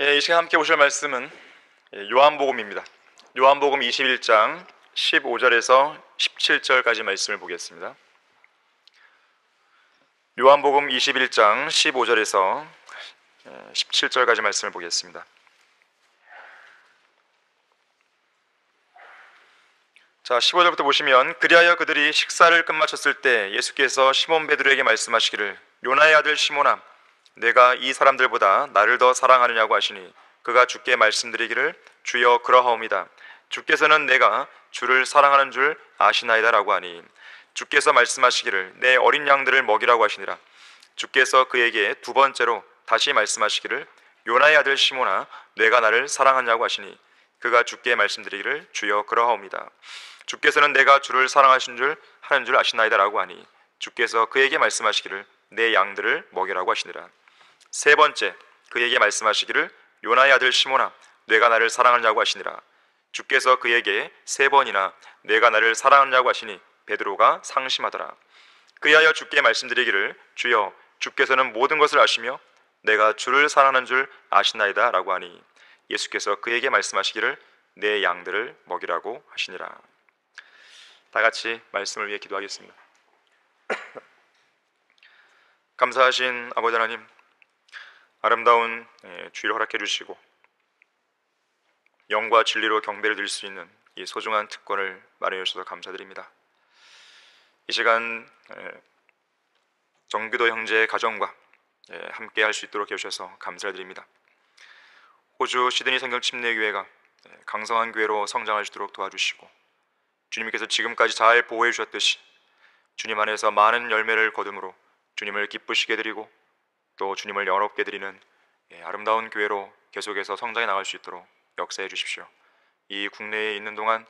이 시간 함께 보실 말씀은 요한복음입니다. 요한복음 21장 15절에서 17절까지 말씀을 보겠습니다. 요한복음 21장 15절에서 17절까지 말씀을 보겠습니다. 자, 15절부터 보시면, 그리하여 그들이 식사를 끝마쳤을 때 예수께서 시몬 베드로에게 말씀하시기를, 요나의 아들 시몬아, 내가 이 사람들보다 나를 더 사랑하느냐고 하시니, 그가 주께 말씀드리기를, 주여 그러하옵니다. 주께서는 내가 주를 사랑하는 줄 아시나이다 라고 하니, 주께서 말씀하시기를, 내 어린 양들을 먹이라고 하시니라. 주께서 그에게 두 번째로 다시 말씀하시기를, 요나의 아들 시몬아, 내가 나를 사랑하냐고 하시니, 그가 주께 말씀드리기를, 주여 그러하옵니다. 주께서는 내가 주를 사랑하신 줄 하는 줄 아시나이다 라고 하니, 주께서 그에게 말씀하시기를, 내 양들을 먹이라고 하시니라. 세 번째 그에게 말씀하시기를, 요나의 아들 시몬아, 내가 나를 사랑하냐고 하시니라. 주께서 그에게 세 번이나 내가 나를 사랑하냐고 하시니 베드로가 상심하더라. 그리하여 주께 말씀드리기를, 주여, 주께서는 모든 것을 아시며 내가 주를 사랑하는 줄 아시나이다 라고 하니, 예수께서 그에게 말씀하시기를, 내 양들을 먹이라고 하시니라. 다 같이 말씀을 위해 기도하겠습니다. 감사하신 아버지 하나님, 아름다운 주일을 허락해 주시고 영과 진리로 경배를 드릴 수 있는 이 소중한 특권을 마련해 주셔서 감사드립니다. 이 시간 정규도 형제의 가정과 함께 할 수 있도록 해주셔서 감사드립니다. 호주 시드니 성경 침례교회가 강성한 교회로 성장할 수 있도록 도와주시고, 주님께서 지금까지 잘 보호해 주셨듯이 주님 안에서 많은 열매를 거둠으로 주님을 기쁘시게 드리고 또 주님을 영롭게 드리는 아름다운 교회로 계속해서 성장해 나갈 수 있도록 역사해 주십시오. 이 국내에 있는 동안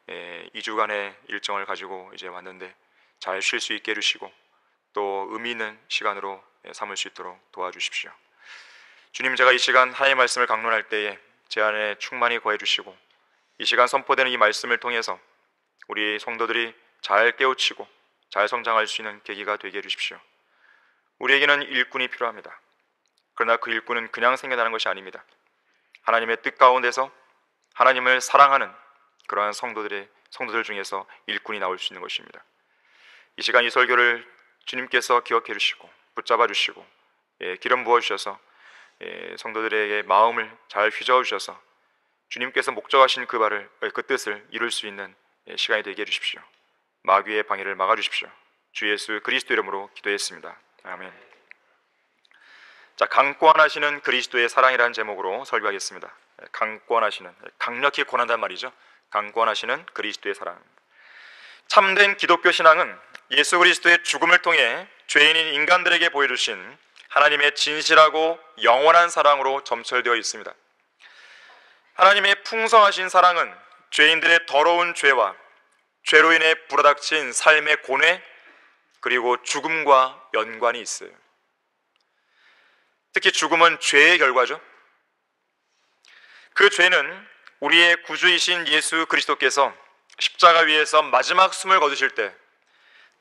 2주간의 일정을 가지고 이제 왔는데 잘 쉴 수 있게 해주시고 또 의미 있는 시간으로 삼을 수 있도록 도와주십시오. 주님, 제가 이 시간 하나님의 말씀을 강론할 때에 제 안에 충만히 거해 주시고, 이 시간 선포되는 이 말씀을 통해서 우리 성도들이 잘 깨우치고 잘 성장할 수 있는 계기가 되게 해주십시오. 우리에게는 일꾼이 필요합니다. 그러나 그 일꾼은 그냥 생겨나는 것이 아닙니다. 하나님의 뜻 가운데서 하나님을 사랑하는 그러한 성도들 중에서 일꾼이 나올 수 있는 것입니다. 이 시간 이 설교를 주님께서 기억해 주시고 붙잡아 주시고 기름 부어 주셔서 성도들에게 마음을 잘 휘저어 주셔서 주님께서 목적하신 그 뜻을 이룰 수 있는 시간이 되게 해주십시오. 마귀의 방해를 막아주십시오. 주 예수 그리스도 이름으로 기도했습니다. 아멘. 자, 강권하시는 그리스도의 사랑이라는 제목으로 설교하겠습니다. 강권하시는, 강력히 권한단 말이죠. 강권하시는 그리스도의 사랑. 참된 기독교 신앙은 예수 그리스도의 죽음을 통해 죄인인 인간들에게 보여주신 하나님의 진실하고 영원한 사랑으로 점철되어 있습니다. 하나님의 풍성하신 사랑은 죄인들의 더러운 죄와 죄로 인해 불어닥친 삶의 고뇌 그리고 죽음과 연관이 있어요. 특히 죽음은 죄의 결과죠. 그 죄는 우리의 구주이신 예수 그리스도께서 십자가 위에서 마지막 숨을 거두실 때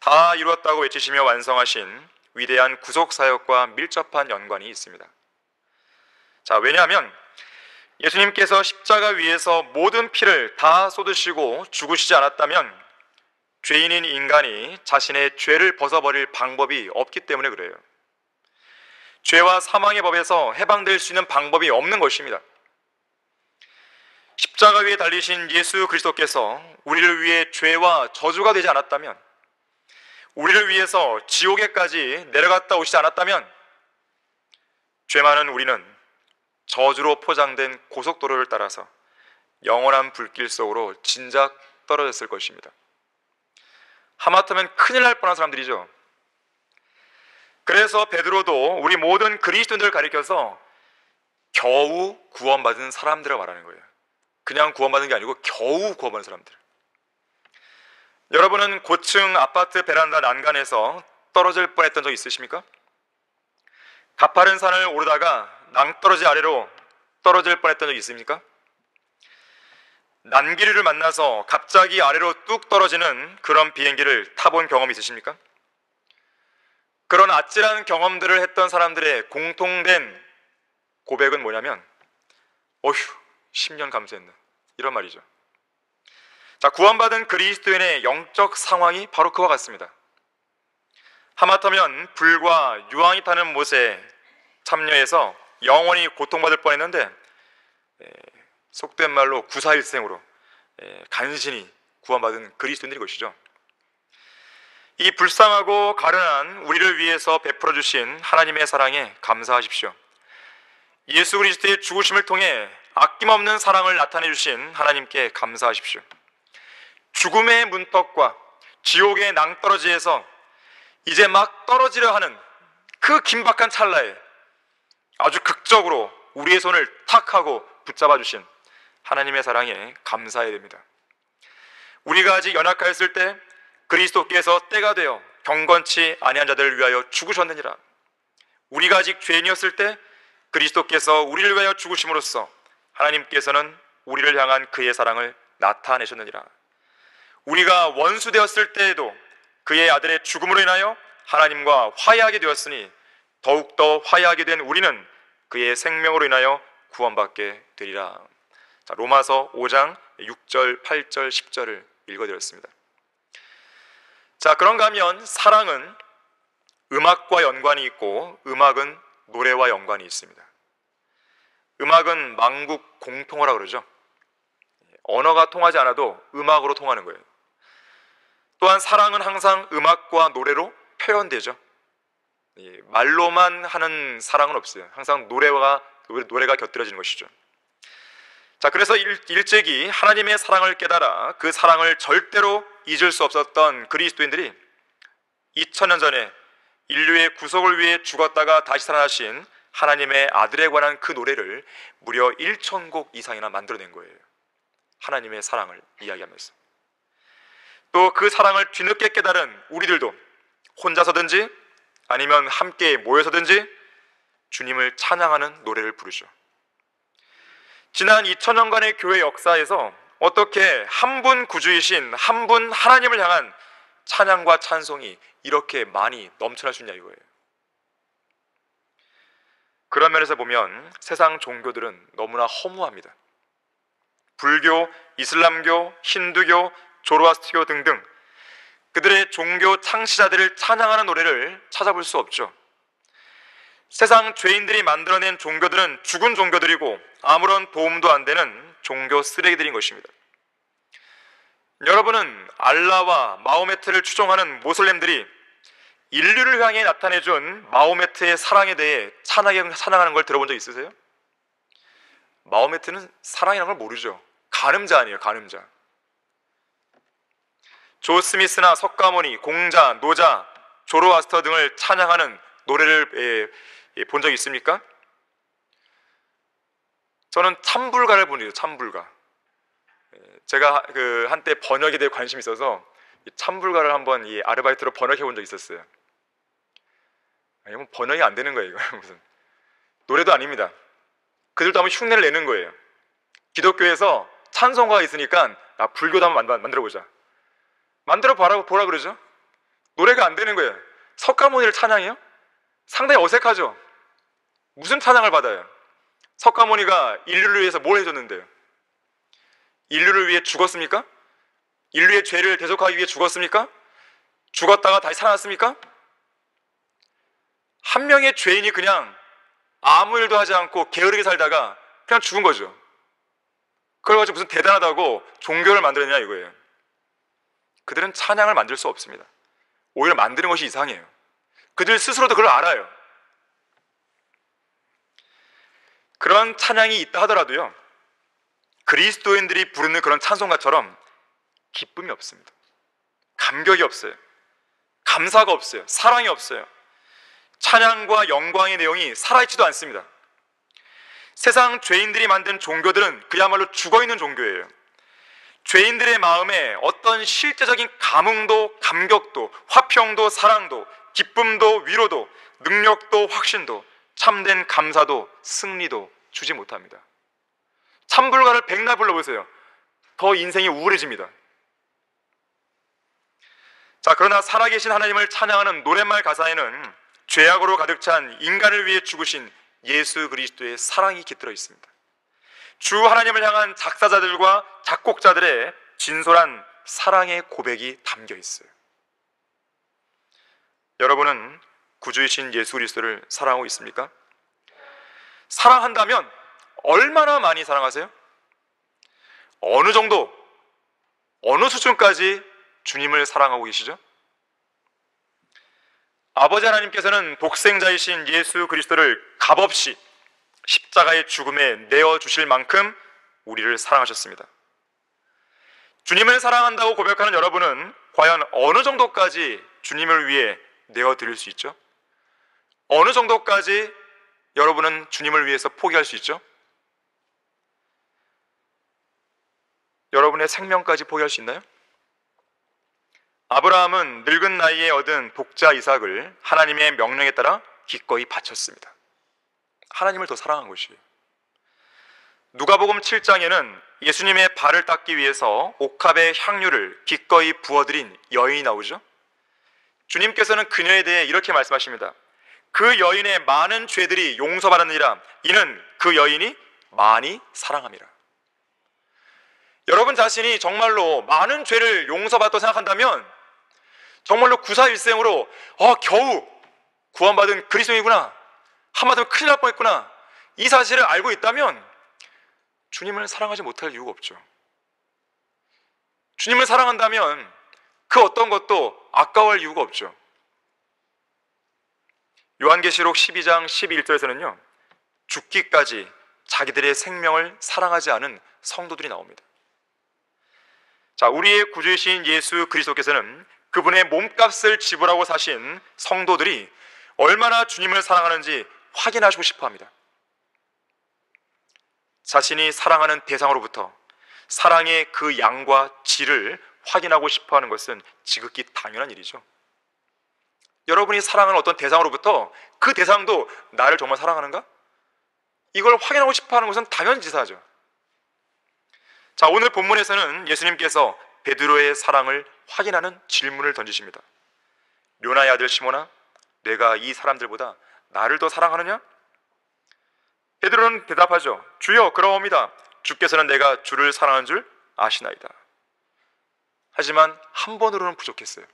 다 이루었다고 외치시며 완성하신 위대한 구속사역과 밀접한 연관이 있습니다. 자, 왜냐하면 예수님께서 십자가 위에서 모든 피를 다 쏟으시고 죽으시지 않았다면 죄인인 인간이 자신의 죄를 벗어버릴 방법이 없기 때문에 그래요. 죄와 사망의 법에서 해방될 수 있는 방법이 없는 것입니다. 십자가 위에 달리신 예수 그리스도께서 우리를 위해 죄와 저주가 되지 않았다면, 우리를 위해서 지옥에까지 내려갔다 오시지 않았다면 죄 많은 우리는 저주로 포장된 고속도로를 따라서 영원한 불길 속으로 진작 떨어졌을 것입니다. 하마터면 큰일 날 뻔한 사람들이죠. 그래서 베드로도 우리 모든 그리스도인들을 가리켜서 겨우 구원받은 사람들을 말하는 거예요. 그냥 구원받은 게 아니고 겨우 구원받은 사람들. 여러분은 고층 아파트 베란다 난간에서 떨어질 뻔했던 적 있으십니까? 가파른 산을 오르다가 낭떠러지 아래로 떨어질 뻔했던 적 있습니까? 난기류를 만나서 갑자기 아래로 뚝 떨어지는 그런 비행기를 타본 경험 있으십니까? 그런 아찔한 경험들을 했던 사람들의 공통된 고백은 뭐냐면 어휴, 10년 감수했네, 이런 말이죠. 자, 구원받은 그리스도인의 영적 상황이 바로 그와 같습니다. 하마터면 불과 유황이 타는 못에 참여해서 영원히 고통받을 뻔했는데 속된 말로 구사일생으로 간신히 구원받은 그리스도인들이 것이죠. 이 불쌍하고 가련한 우리를 위해서 베풀어 주신 하나님의 사랑에 감사하십시오. 예수 그리스도의 죽으심을 통해 아낌없는 사랑을 나타내 주신 하나님께 감사하십시오. 죽음의 문턱과 지옥의 낭떠러지에서 이제 막 떨어지려 하는 그 긴박한 찰나에 아주 극적으로 우리의 손을 탁 하고 붙잡아 주신 하나님의 사랑에 감사해야 됩니다. 우리가 아직 연약하였을 때 그리스도께서 때가 되어 경건치 아니한 자들을 위하여 죽으셨느니라. 우리가 아직 죄인이었을 때 그리스도께서 우리를 위하여 죽으심으로써 하나님께서는 우리를 향한 그의 사랑을 나타내셨느니라. 우리가 원수 되었을 때에도 그의 아들의 죽음으로 인하여 하나님과 화해하게 되었으니 더욱더 화해하게 된 우리는 그의 생명으로 인하여 구원받게 되리라. 자, 로마서 5장 6절, 8절, 10절을 읽어드렸습니다. 자, 그런가 하면 사랑은 음악과 연관이 있고 음악은 노래와 연관이 있습니다. 음악은 만국 공통어라 그러죠. 언어가 통하지 않아도 음악으로 통하는 거예요. 또한 사랑은 항상 음악과 노래로 표현되죠. 말로만 하는 사랑은 없어요. 항상 노래가 곁들여지는 것이죠. 자, 그래서 일제기 하나님의 사랑을 깨달아 그 사랑을 절대로 잊을 수 없었던 그리스도인들이 2000년 전에 인류의 구속을 위해 죽었다가 다시 살아나신 하나님의 아들에 관한 그 노래를 무려 1000곡 이상이나 만들어낸 거예요. 하나님의 사랑을 이야기하면서. 또 그 사랑을 뒤늦게 깨달은 우리들도 혼자서든지 아니면 함께 모여서든지 주님을 찬양하는 노래를 부르죠. 지난 2000년간의 교회 역사에서 어떻게 한 분 구주이신 한 분 하나님을 향한 찬양과 찬송이 이렇게 많이 넘쳐날 수 있냐 이거예요. 그런 면에서 보면 세상 종교들은 너무나 허무합니다. 불교, 이슬람교, 힌두교, 조로아스트교 등등 그들의 종교 창시자들을 찬양하는 노래를 찾아볼 수 없죠. 세상 죄인들이 만들어낸 종교들은 죽은 종교들이고 아무런 도움도 안 되는 종교 쓰레기들인 것입니다. 여러분은 알라와 마호메트를 추종하는 모슬렘들이 인류를 향해 나타내준 마호메트의 사랑에 대해 찬양하는 걸 들어본 적 있으세요? 마호메트는 사랑이라는 걸 모르죠. 간음자 아니에요, 간음자. 조 스미스나 석가모니, 공자, 노자, 조로아스터 등을 찬양하는 노래를 본 적 있습니까? 저는 참불가를 보내요. 참불가. 제가 한때 번역에 대해 관심이 있어서 참불가를 한번 아르바이트로 번역해 본 적 있었어요. 이건 번역이 안 되는 거예요. 이거 무슨 노래도 아닙니다. 그들도 한번 흉내를 내는 거예요. 기독교에서 찬송가가 있으니까 불교도 한번 만들어 보자. 만들어 보라 그러죠. 노래가 안 되는 거예요. 석가모니를 찬양해요? 상당히 어색하죠. 무슨 찬양을 받아요? 석가모니가 인류를 위해서 뭘 해줬는데요? 인류를 위해 죽었습니까? 인류의 죄를 대속하기 위해 죽었습니까? 죽었다가 다시 살아났습니까? 한 명의 죄인이 그냥 아무 일도 하지 않고 게으르게 살다가 그냥 죽은 거죠. 그걸 가지고 무슨 대단하다고 종교를 만들었냐 이거예요. 그들은 찬양을 만들 수 없습니다. 오히려 만드는 것이 이상해요. 그들 스스로도 그걸 알아요. 그런 찬양이 있다 하더라도요, 그리스도인들이 부르는 그런 찬송가처럼 기쁨이 없습니다. 감격이 없어요. 감사가 없어요. 사랑이 없어요. 찬양과 영광의 내용이 살아있지도 않습니다. 세상 죄인들이 만든 종교들은 그야말로 죽어있는 종교예요. 죄인들의 마음에 어떤 실제적인 감흥도, 감격도, 화평도, 사랑도, 기쁨도, 위로도, 능력도, 확신도, 참된 감사도, 승리도 주지 못합니다. 참불가를 백날 불러보세요. 더 인생이 우울해집니다. 자, 그러나 살아계신 하나님을 찬양하는 노랫말 가사에는 죄악으로 가득 찬 인간을 위해 죽으신 예수 그리스도의 사랑이 깃들어 있습니다. 주 하나님을 향한 작사자들과 작곡자들의 진솔한 사랑의 고백이 담겨 있어요. 여러분은 구주이신 예수 그리스도를 사랑하고 있습니까? 사랑한다면 얼마나 많이 사랑하세요? 어느 정도, 어느 수준까지 주님을 사랑하고 계시죠? 아버지 하나님께서는 독생자이신 예수 그리스도를 값없이 십자가의 죽음에 내어주실 만큼 우리를 사랑하셨습니다. 주님을 사랑한다고 고백하는 여러분은 과연 어느 정도까지 주님을 위해 내어드릴 수 있죠? 어느 정도까지 여러분은 주님을 위해서 포기할 수 있죠? 여러분의 생명까지 포기할 수 있나요? 아브라함은 늙은 나이에 얻은 독자 이삭을 하나님의 명령에 따라 기꺼이 바쳤습니다. 하나님을 더 사랑한 것이에요. 누가복음 7장에는 예수님의 발을 닦기 위해서 옥합의 향유를 기꺼이 부어드린 여인이 나오죠. 주님께서는 그녀에 대해 이렇게 말씀하십니다. 그 여인의 많은 죄들이 용서받았느니라. 이는 그 여인이 많이 사랑함이라. 여러분 자신이 정말로 많은 죄를 용서받았다고 생각한다면 정말로 구사일생으로 겨우 구원받은 그리스도인이구나, 한마디로 큰일 날 뻔했구나, 이 사실을 알고 있다면 주님을 사랑하지 못할 이유가 없죠. 주님을 사랑한다면 그 어떤 것도 아까워할 이유가 없죠. 요한계시록 12장 11절에서는요 죽기까지 자기들의 생명을 사랑하지 않은 성도들이 나옵니다. 자, 우리의 구주이신 예수 그리스도께서는 그분의 몸값을 지불하고 사신 성도들이 얼마나 주님을 사랑하는지 확인하시고 싶어 합니다. 자신이 사랑하는 대상으로부터 사랑의 그 양과 질을 확인하고 싶어 하는 것은 지극히 당연한 일이죠. 여러분이 사랑하는 어떤 대상으로부터 그 대상도 나를 정말 사랑하는가? 이걸 확인하고 싶어 하는 것은 당연지사죠. 자, 오늘 본문에서는 예수님께서 베드로의 사랑을 확인하는 질문을 던지십니다. 요나의 아들 시몬아, 내가 이 사람들보다 나를 더 사랑하느냐? 베드로는 대답하죠. 주여, 그러옵니다. 주께서는 내가 주를 사랑하는 줄 아시나이다. 하지만 한 번으로는 부족했어요.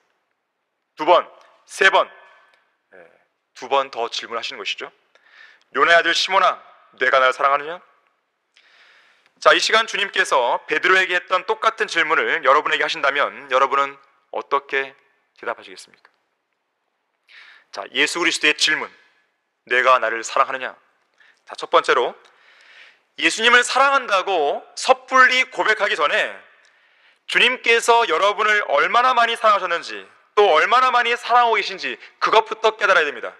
두 번, 세 번, 두 번 더 질문하시는 것이죠. 요나의 아들 시몬아, 내가 나를 사랑하느냐? 자, 이 시간 주님께서 베드로에게 했던 똑같은 질문을 여러분에게 하신다면 여러분은 어떻게 대답하시겠습니까? 자, 예수 그리스도의 질문, 내가 나를 사랑하느냐? 자, 첫 번째로 예수님을 사랑한다고 섣불리 고백하기 전에 주님께서 여러분을 얼마나 많이 사랑하셨는지, 또 얼마나 많이 사랑하고 계신지 그것부터 깨달아야 됩니다.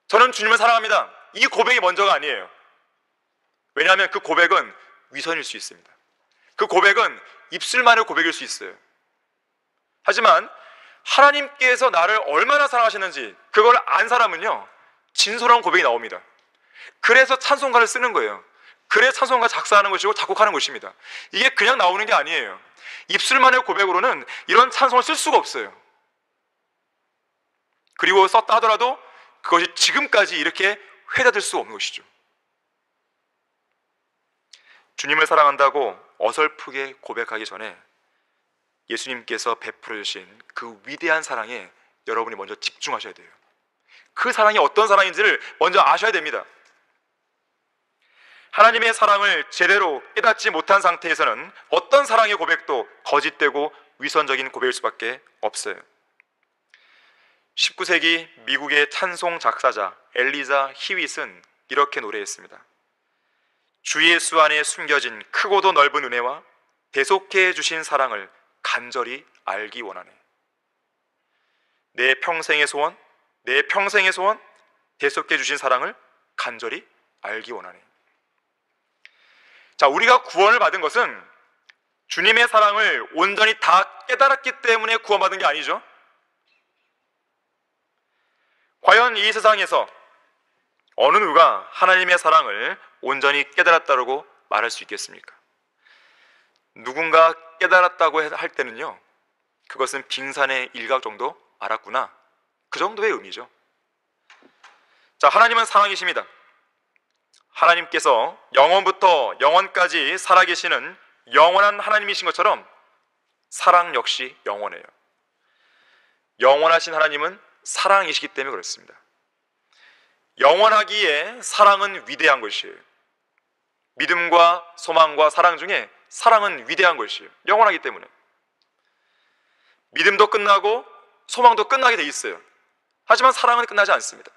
저는 주님을 사랑합니다, 이 고백이 먼저가 아니에요. 왜냐하면 그 고백은 위선일 수 있습니다. 그 고백은 입술만의 고백일 수 있어요. 하지만 하나님께서 나를 얼마나 사랑하시는지 그걸 안 사람은요 진솔한 고백이 나옵니다. 그래서 찬송가를 쓰는 거예요. 그래서 찬송가 작사하는 것이고 작곡하는 것입니다. 이게 그냥 나오는 게 아니에요. 입술만의 고백으로는 이런 찬송을 쓸 수가 없어요. 그리고 썼다 하더라도 그것이 지금까지 이렇게 회자될 수 없는 것이죠. 주님을 사랑한다고 어설프게 고백하기 전에 예수님께서 베풀어 주신 그 위대한 사랑에 여러분이 먼저 집중하셔야 돼요. 그 사랑이 어떤 사랑인지를 먼저 아셔야 됩니다. 하나님의 사랑을 제대로 깨닫지 못한 상태에서는 어떤 사랑의 고백도 거짓되고 위선적인 고백일 수밖에 없어요. 19세기 미국의 찬송 작사자 엘리자 히윗은 이렇게 노래했습니다. 주 예수 안에 숨겨진 크고도 넓은 은혜와 대속해 해주신 사랑을 간절히 알기 원하네. 내 평생의 소원, 내 평생의 소원, 대속해 주신 사랑을 간절히 알기 원하네. 자, 우리가 구원을 받은 것은 주님의 사랑을 온전히 다 깨달았기 때문에 구원받은 게 아니죠. 과연 이 세상에서 어느 누가 하나님의 사랑을 온전히 깨달았다고 말할 수 있겠습니까? 누군가 깨달았다고 할 때는요 그것은 빙산의 일각 정도 알았구나, 그 정도의 의미죠. 자, 하나님은 사랑이십니다. 하나님께서 영원부터 영원까지 살아계시는 영원한 하나님이신 것처럼 사랑 역시 영원해요. 영원하신 하나님은 사랑이시기 때문에 그렇습니다. 영원하기에 사랑은 위대한 것이에요. 믿음과 소망과 사랑 중에 사랑은 위대한 것이에요. 영원하기 때문에. 믿음도 끝나고 소망도 끝나게 돼 있어요. 하지만 사랑은 끝나지 않습니다.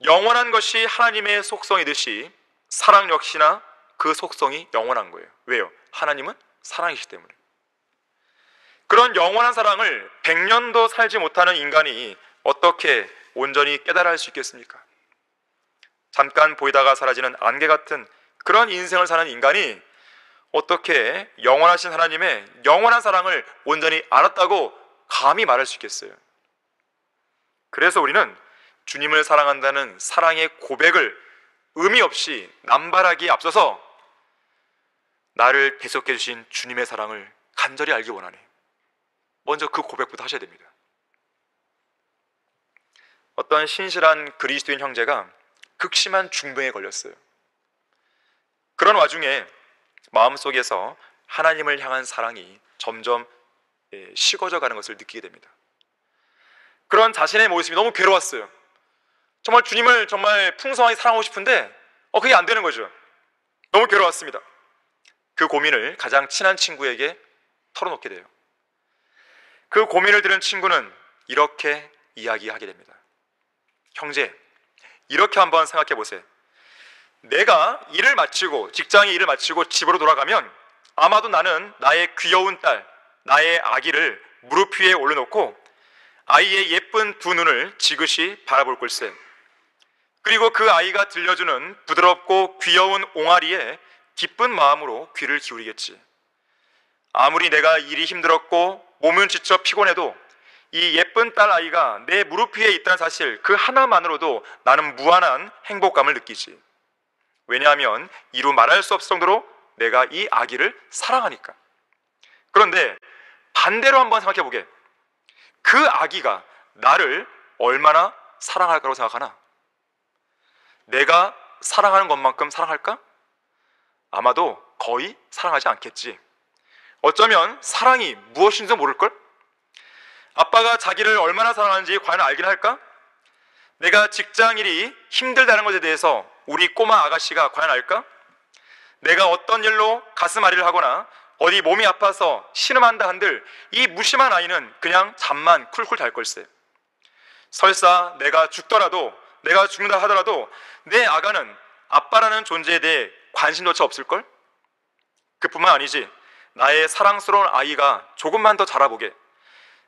영원한 것이 하나님의 속성이듯이 사랑 역시나 그 속성이 영원한 거예요. 왜요? 하나님은 사랑이시기 때문에. 그런 영원한 사랑을 100년도 살지 못하는 인간이 어떻게 온전히 깨달아 할 수 있겠습니까? 잠깐 보이다가 사라지는 안개 같은 그런 인생을 사는 인간이 어떻게 영원하신 하나님의 영원한 사랑을 온전히 알았다고 감히 말할 수 있겠어요? 그래서 우리는 주님을 사랑한다는 사랑의 고백을 의미 없이 남발하기에 앞서서 나를 대속해 주신 주님의 사랑을 간절히 알기 원하네. 먼저 그 고백부터 하셔야 됩니다. 어떤 신실한 그리스도인 형제가 극심한 중병에 걸렸어요. 그런 와중에 마음속에서 하나님을 향한 사랑이 점점 식어져 가는 것을 느끼게 됩니다. 그런 자신의 모습이 너무 괴로웠어요. 정말 주님을 정말 풍성하게 사랑하고 싶은데 그게 안 되는 거죠. 너무 괴로웠습니다. 그 고민을 가장 친한 친구에게 털어놓게 돼요. 그 고민을 들은 친구는 이렇게 이야기하게 됩니다. 형제, 이렇게 한번 생각해 보세요. 내가 일을 마치고 직장의 일을 마치고 집으로 돌아가면 아마도 나는 나의 귀여운 딸, 나의 아기를 무릎 위에 올려놓고 아이의 예쁜 두 눈을 지그시 바라볼 걸세. 그리고 그 아이가 들려주는 부드럽고 귀여운 옹알이에 기쁜 마음으로 귀를 기울이겠지. 아무리 내가 일이 힘들었고 몸은 지쳐 피곤해도 이 예쁜 딸 아이가 내 무릎 위에 있다는 사실 그 하나만으로도 나는 무한한 행복감을 느끼지. 왜냐하면 이루 말할 수 없을 정도로 내가 이 아기를 사랑하니까. 그런데 반대로 한번 생각해 보게. 그 아기가 나를 얼마나 사랑할까라고 생각하나? 내가 사랑하는 것만큼 사랑할까? 아마도 거의 사랑하지 않겠지. 어쩌면 사랑이 무엇인지도 모를걸? 아빠가 자기를 얼마나 사랑하는지 과연 알긴 할까? 내가 직장일이 힘들다는 것에 대해서 우리 꼬마 아가씨가 과연 알까? 내가 어떤 일로 가슴 앓이를 하거나 어디 몸이 아파서 신음한다 한들 이 무심한 아이는 그냥 잠만 쿨쿨 잘 걸세. 설사 내가 죽더라도, 내가 죽는다 하더라도 내 아가는 아빠라는 존재에 대해 관심조차 없을걸? 그뿐만 아니지, 나의 사랑스러운 아이가 조금만 더 자라보게,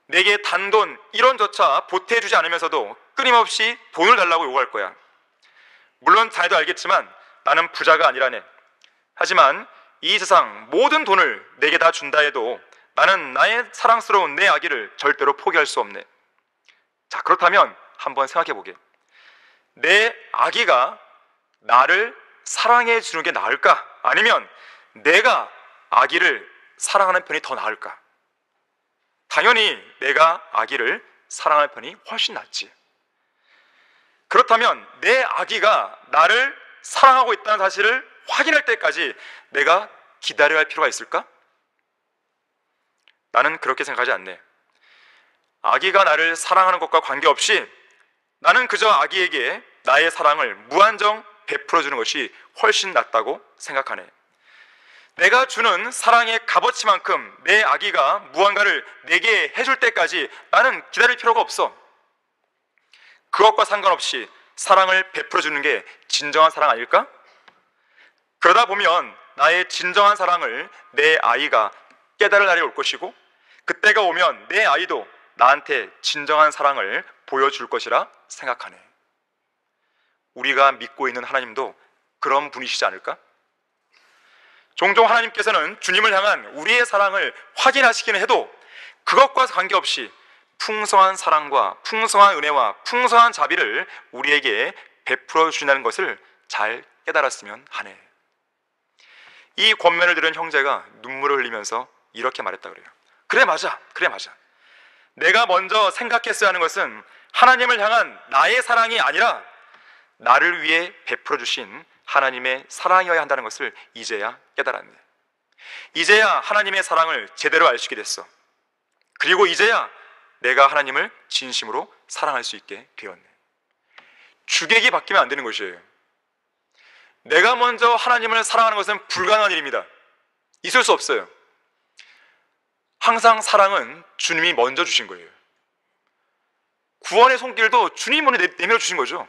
내게 단돈 1원조차 보태주지 않으면서도 끊임없이 돈을 달라고 요구할 거야. 물론 자네도 알겠지만 나는 부자가 아니라네. 하지만 이 세상 모든 돈을 내게 다 준다 해도 나는 나의 사랑스러운 내 아기를 절대로 포기할 수 없네. 자, 그렇다면 한번 생각해 보게. 내 아기가 나를 사랑해 주는 게 나을까? 아니면 내가 아기를 사랑하는 편이 더 나을까? 당연히 내가 아기를 사랑할 편이 훨씬 낫지. 그렇다면 내 아기가 나를 사랑하고 있다는 사실을 확인할 때까지 내가 기다려야 할 필요가 있을까? 나는 그렇게 생각하지 않네. 아기가 나를 사랑하는 것과 관계없이 나는 그저 아기에게 나의 사랑을 무한정 베풀어주는 것이 훨씬 낫다고 생각하네. 내가 주는 사랑의 값어치만큼 내 아기가 무언가를 내게 해줄 때까지 나는 기다릴 필요가 없어. 그것과 상관없이 사랑을 베풀어주는 게 진정한 사랑 아닐까? 그러다 보면 나의 진정한 사랑을 내 아이가 깨달을 날이 올 것이고, 그때가 오면 내 아이도 나한테 진정한 사랑을 보여줄 것이라 생각하네. 우리가 믿고 있는 하나님도 그런 분이시지 않을까? 종종 하나님께서는 주님을 향한 우리의 사랑을 확인하시기는 해도 그것과 관계없이 풍성한 사랑과 풍성한 은혜와 풍성한 자비를 우리에게 베풀어 주신다는 것을 잘 깨달았으면 하네. 이 권면을 들은 형제가 눈물을 흘리면서 이렇게 말했다 그래요. 그래 맞아. 내가 먼저 생각했어야 하는 것은 하나님을 향한 나의 사랑이 아니라 나를 위해 베풀어 주신 하나님의 사랑이어야 한다는 것을 이제야 깨달았네. 이제야 하나님의 사랑을 제대로 알 수 있게 됐어. 그리고 이제야 내가 하나님을 진심으로 사랑할 수 있게 되었네. 주객이 바뀌면 안 되는 것이에요. 내가 먼저 하나님을 사랑하는 것은 불가능한 일입니다. 있을 수 없어요. 항상 사랑은 주님이 먼저 주신 거예요. 구원의 손길도 주님이 먼저 내밀어 주신 거죠.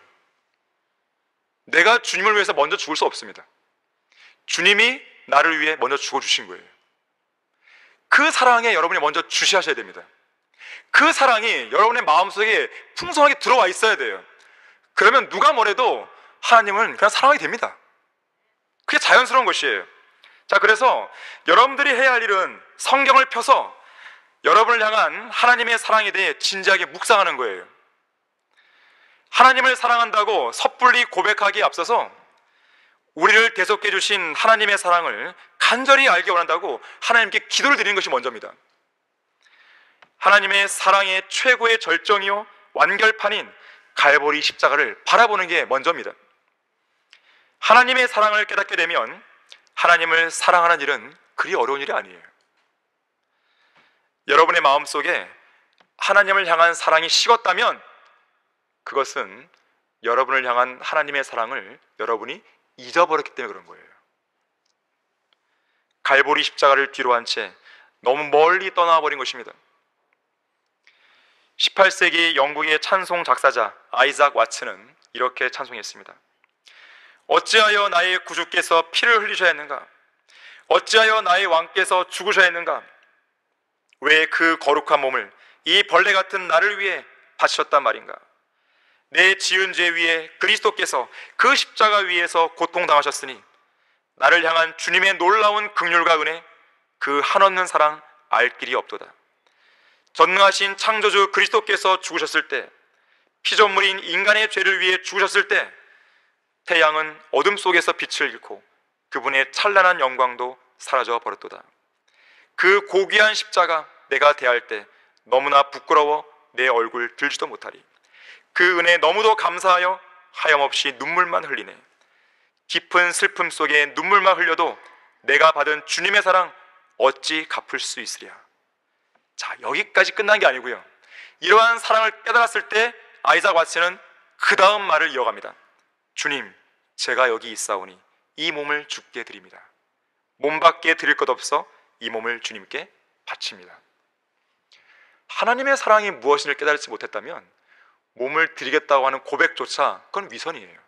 내가 주님을 위해서 먼저 죽을 수 없습니다. 주님이 나를 위해 먼저 죽어주신 거예요. 그 사랑에 여러분이 먼저 주시하셔야 됩니다. 그 사랑이 여러분의 마음속에 풍성하게 들어와 있어야 돼요. 그러면 누가 뭐래도 하나님은 그냥 사랑하게 됩니다. 그게 자연스러운 것이에요. 자, 그래서 여러분들이 해야 할 일은 성경을 펴서 여러분을 향한 하나님의 사랑에 대해 진지하게 묵상하는 거예요. 하나님을 사랑한다고 섣불리 고백하기에 앞서서 우리를 대속해 주신 하나님의 사랑을 간절히 알기 원한다고 하나님께 기도를 드리는 것이 먼저입니다. 하나님의 사랑의 최고의 절정이요 완결판인 갈보리 십자가를 바라보는 게 먼저입니다. 하나님의 사랑을 깨닫게 되면 하나님을 사랑하는 일은 그리 어려운 일이 아니에요. 여러분의 마음속에 하나님을 향한 사랑이 식었다면 그것은 여러분을 향한 하나님의 사랑을 여러분이 잊어버렸기 때문에 그런 거예요. 갈보리 십자가를 뒤로 한 채 너무 멀리 떠나버린 것입니다. 18세기 영국의 찬송 작사자 아이작 와츠는 이렇게 찬송했습니다. 어찌하여 나의 구주께서 피를 흘리셔야 했는가? 어찌하여 나의 왕께서 죽으셔야 했는가? 왜 그 거룩한 몸을 이 벌레 같은 나를 위해 바치셨단 말인가? 내 지은 죄 위에 그리스도께서 그 십자가 위에서 고통당하셨으니 나를 향한 주님의 놀라운 긍휼과 은혜, 그 한없는 사랑 알 길이 없도다. 전능하신 창조주 그리스도께서 죽으셨을 때, 피조물인 인간의 죄를 위해 죽으셨을 때 태양은 어둠 속에서 빛을 잃고 그분의 찬란한 영광도 사라져 버렸도다. 그 고귀한 십자가 내가 대할 때 너무나 부끄러워 내 얼굴 들지도 못하리. 그 은혜 너무도 감사하여 하염없이 눈물만 흘리네. 깊은 슬픔 속에 눈물만 흘려도 내가 받은 주님의 사랑 어찌 갚을 수 있으랴. 자, 여기까지 끝난 게 아니고요. 이러한 사랑을 깨달았을 때 아이작 와츠는 그 다음 말을 이어갑니다. 주님, 제가 여기 있사오니 이 몸을 주께 드립니다. 몸밖에 드릴 것 없어 이 몸을 주님께 바칩니다. 하나님의 사랑이 무엇인지를 깨달지 못했다면 몸을 드리겠다고 하는 고백조차 그건 위선이에요.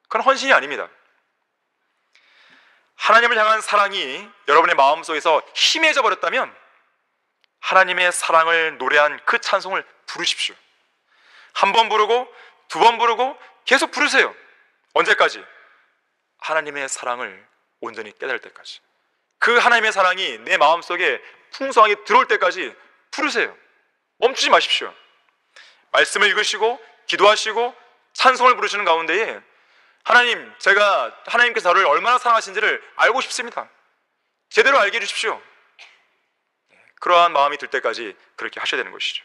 그건 헌신이 아닙니다. 하나님을 향한 사랑이 여러분의 마음속에서 희미해져 버렸다면 하나님의 사랑을 노래한 그 찬송을 부르십시오. 한 번 부르고 두 번 부르고 계속 부르세요. 언제까지? 하나님의 사랑을 온전히 깨달을 때까지. 그 하나님의 사랑이 내 마음속에 풍성하게 들어올 때까지 부르세요. 멈추지 마십시오. 말씀을 읽으시고 기도하시고 찬송을 부르시는 가운데에 하나님, 제가 하나님께서 저를 얼마나 사랑하신지를 알고 싶습니다. 제대로 알게 해주십시오. 그러한 마음이 들 때까지 그렇게 하셔야 되는 것이죠.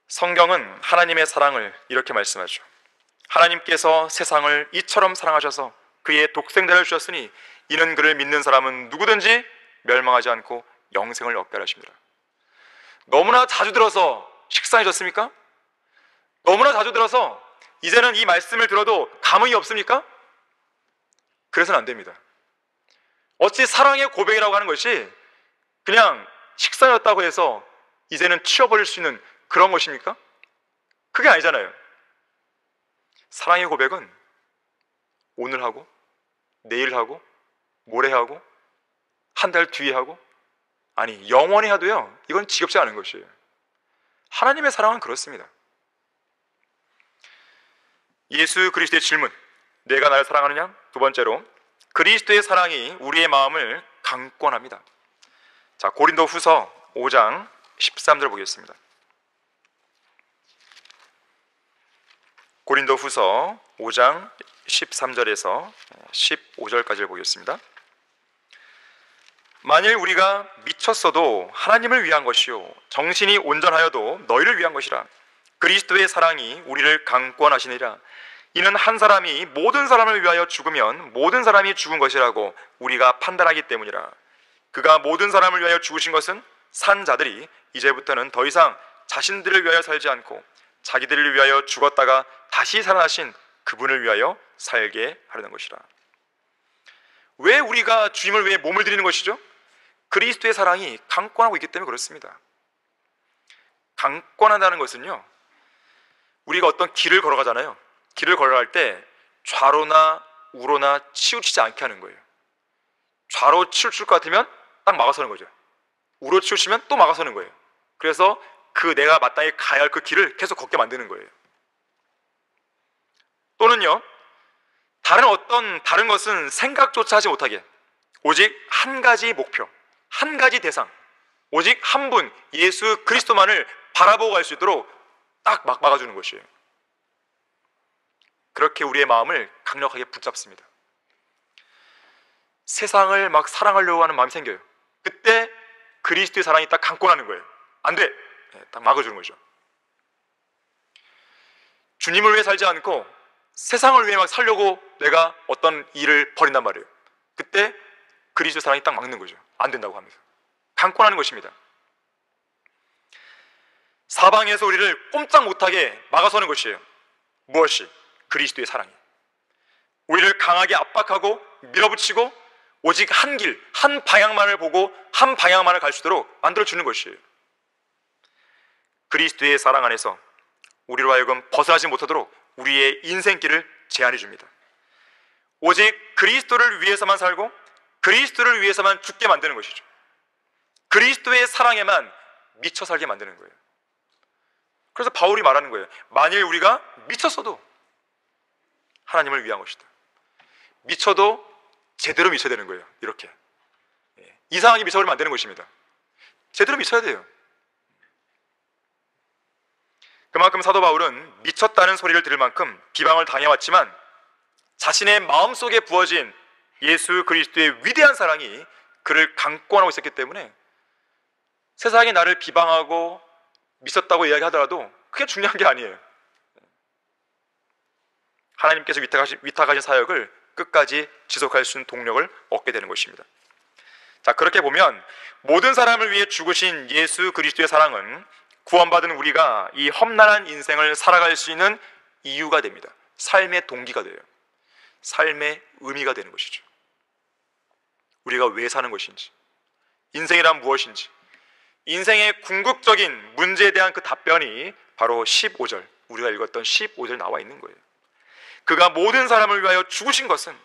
성경은 하나님의 사랑을 이렇게 말씀하죠. 하나님께서 세상을 이처럼 사랑하셔서 그의 독생자를 주셨으니 이는 그를 믿는 사람은 누구든지 멸망하지 않고 영생을 얻게 하십니다. 너무나 자주 들어서 식상해졌습니까? 너무나 자주 들어서 이제는 이 말씀을 들어도 감흥이 없습니까? 그래서는 안 됩니다. 어찌 사랑의 고백이라고 하는 것이 그냥 식상이었다고 해서 이제는 치워버릴 수 있는 그런 것입니까? 그게 아니잖아요. 사랑의 고백은 오늘 하고 내일 하고 모레 하고 한 달 뒤에 하고 아니 영원히 하도요, 이건 지겹지 않은 것이에요. 하나님의 사랑은 그렇습니다. 예수 그리스도의 질문, 내가 나를 사랑하느냐? 두 번째로, 그리스도의 사랑이 우리의 마음을 강권합니다. 자, 고린도 후서 5장 13절 보겠습니다. 고린도 후서 5장 13절에서 15절까지를 보겠습니다. 만일 우리가 미쳤어도 하나님을 위한 것이요 정신이 온전하여도 너희를 위한 것이라. 그리스도의 사랑이 우리를 강권하시니라. 이는 한 사람이 모든 사람을 위하여 죽으면 모든 사람이 죽은 것이라고 우리가 판단하기 때문이라. 그가 모든 사람을 위하여 죽으신 것은 산 자들이 이제부터는 더 이상 자신들을 위하여 살지 않고 자기들을 위하여 죽었다가 다시 살아나신 그분을 위하여 살게 하려는 것이라. 왜 우리가 주님을 위해 몸을 드리는 것이죠? 그리스도의 사랑이 강권하고 있기 때문에 그렇습니다. 강권한다는 것은요, 우리가 어떤 길을 걸어가잖아요. 길을 걸어갈 때 좌로나 우로나 치우치지 않게 하는 거예요. 좌로 치우칠 것 같으면 딱 막아서는 거죠. 우로 치우치면 또 막아서는 거예요. 그래서 내가 마땅히 가야 할 그 길을 계속 걷게 만드는 거예요. 또는요, 다른 것은 생각조차 하지 못하게 오직 한 가지 목표, 한 가지 대상, 오직 한 분 예수 그리스도만을 바라보고 갈 수 있도록 딱 막아주는 것이에요. 그렇게 우리의 마음을 강력하게 붙잡습니다. 세상을 막 사랑하려고 하는 마음이 생겨요. 그때 그리스도의 사랑이 딱 강권하는 거예요. 안 돼! 딱 막아주는 거죠. 주님을 위해 살지 않고 세상을 위해 막 살려고 내가 어떤 일을 벌인단 말이에요. 그때 그리스도의 사랑이 딱 막는 거죠. 안 된다고 하면서 강권하는 것입니다. 사방에서 우리를 꼼짝 못하게 막아서는 것이에요. 무엇이? 그리스도의 사랑이 우리를 강하게 압박하고 밀어붙이고 오직 한 길, 한 방향만을 보고 한 방향만을 갈 수 있도록 만들어주는 것이에요. 그리스도의 사랑 안에서 우리로 하여금 벗어나지 못하도록 우리의 인생길을 제한해 줍니다. 오직 그리스도를 위해서만 살고 그리스도를 위해서만 죽게 만드는 것이죠. 그리스도의 사랑에만 미쳐 살게 만드는 거예요. 그래서 바울이 말하는 거예요. 만일 우리가 미쳤어도 하나님을 위한 것이다. 미쳐도 제대로 미쳐야 되는 거예요. 이렇게 이상하게 미쳐버리면 안 되는 것입니다. 제대로 미쳐야 돼요. 그만큼 사도 바울은 미쳤다는 소리를 들을 만큼 비방을 당해왔지만 자신의 마음속에 부어진 예수 그리스도의 위대한 사랑이 그를 강권하고 있었기 때문에 세상이 나를 비방하고 미쳤다고 이야기하더라도 그게 중요한 게 아니에요. 하나님께서 위탁하신 사역을 끝까지 지속할 수 있는 동력을 얻게 되는 것입니다. 자, 그렇게 보면 모든 사람을 위해 죽으신 예수 그리스도의 사랑은 구원받은 우리가 이 험난한 인생을 살아갈 수 있는 이유가 됩니다. 삶의 동기가 돼요. 삶의 의미가 되는 것이죠. 우리가 왜 사는 것인지, 인생이란 무엇인지, 인생의 궁극적인 문제에 대한 그 답변이 바로 15절, 우리가 읽었던 15절 나와 있는 거예요. 그가 모든 사람을 위하여 죽으신 것은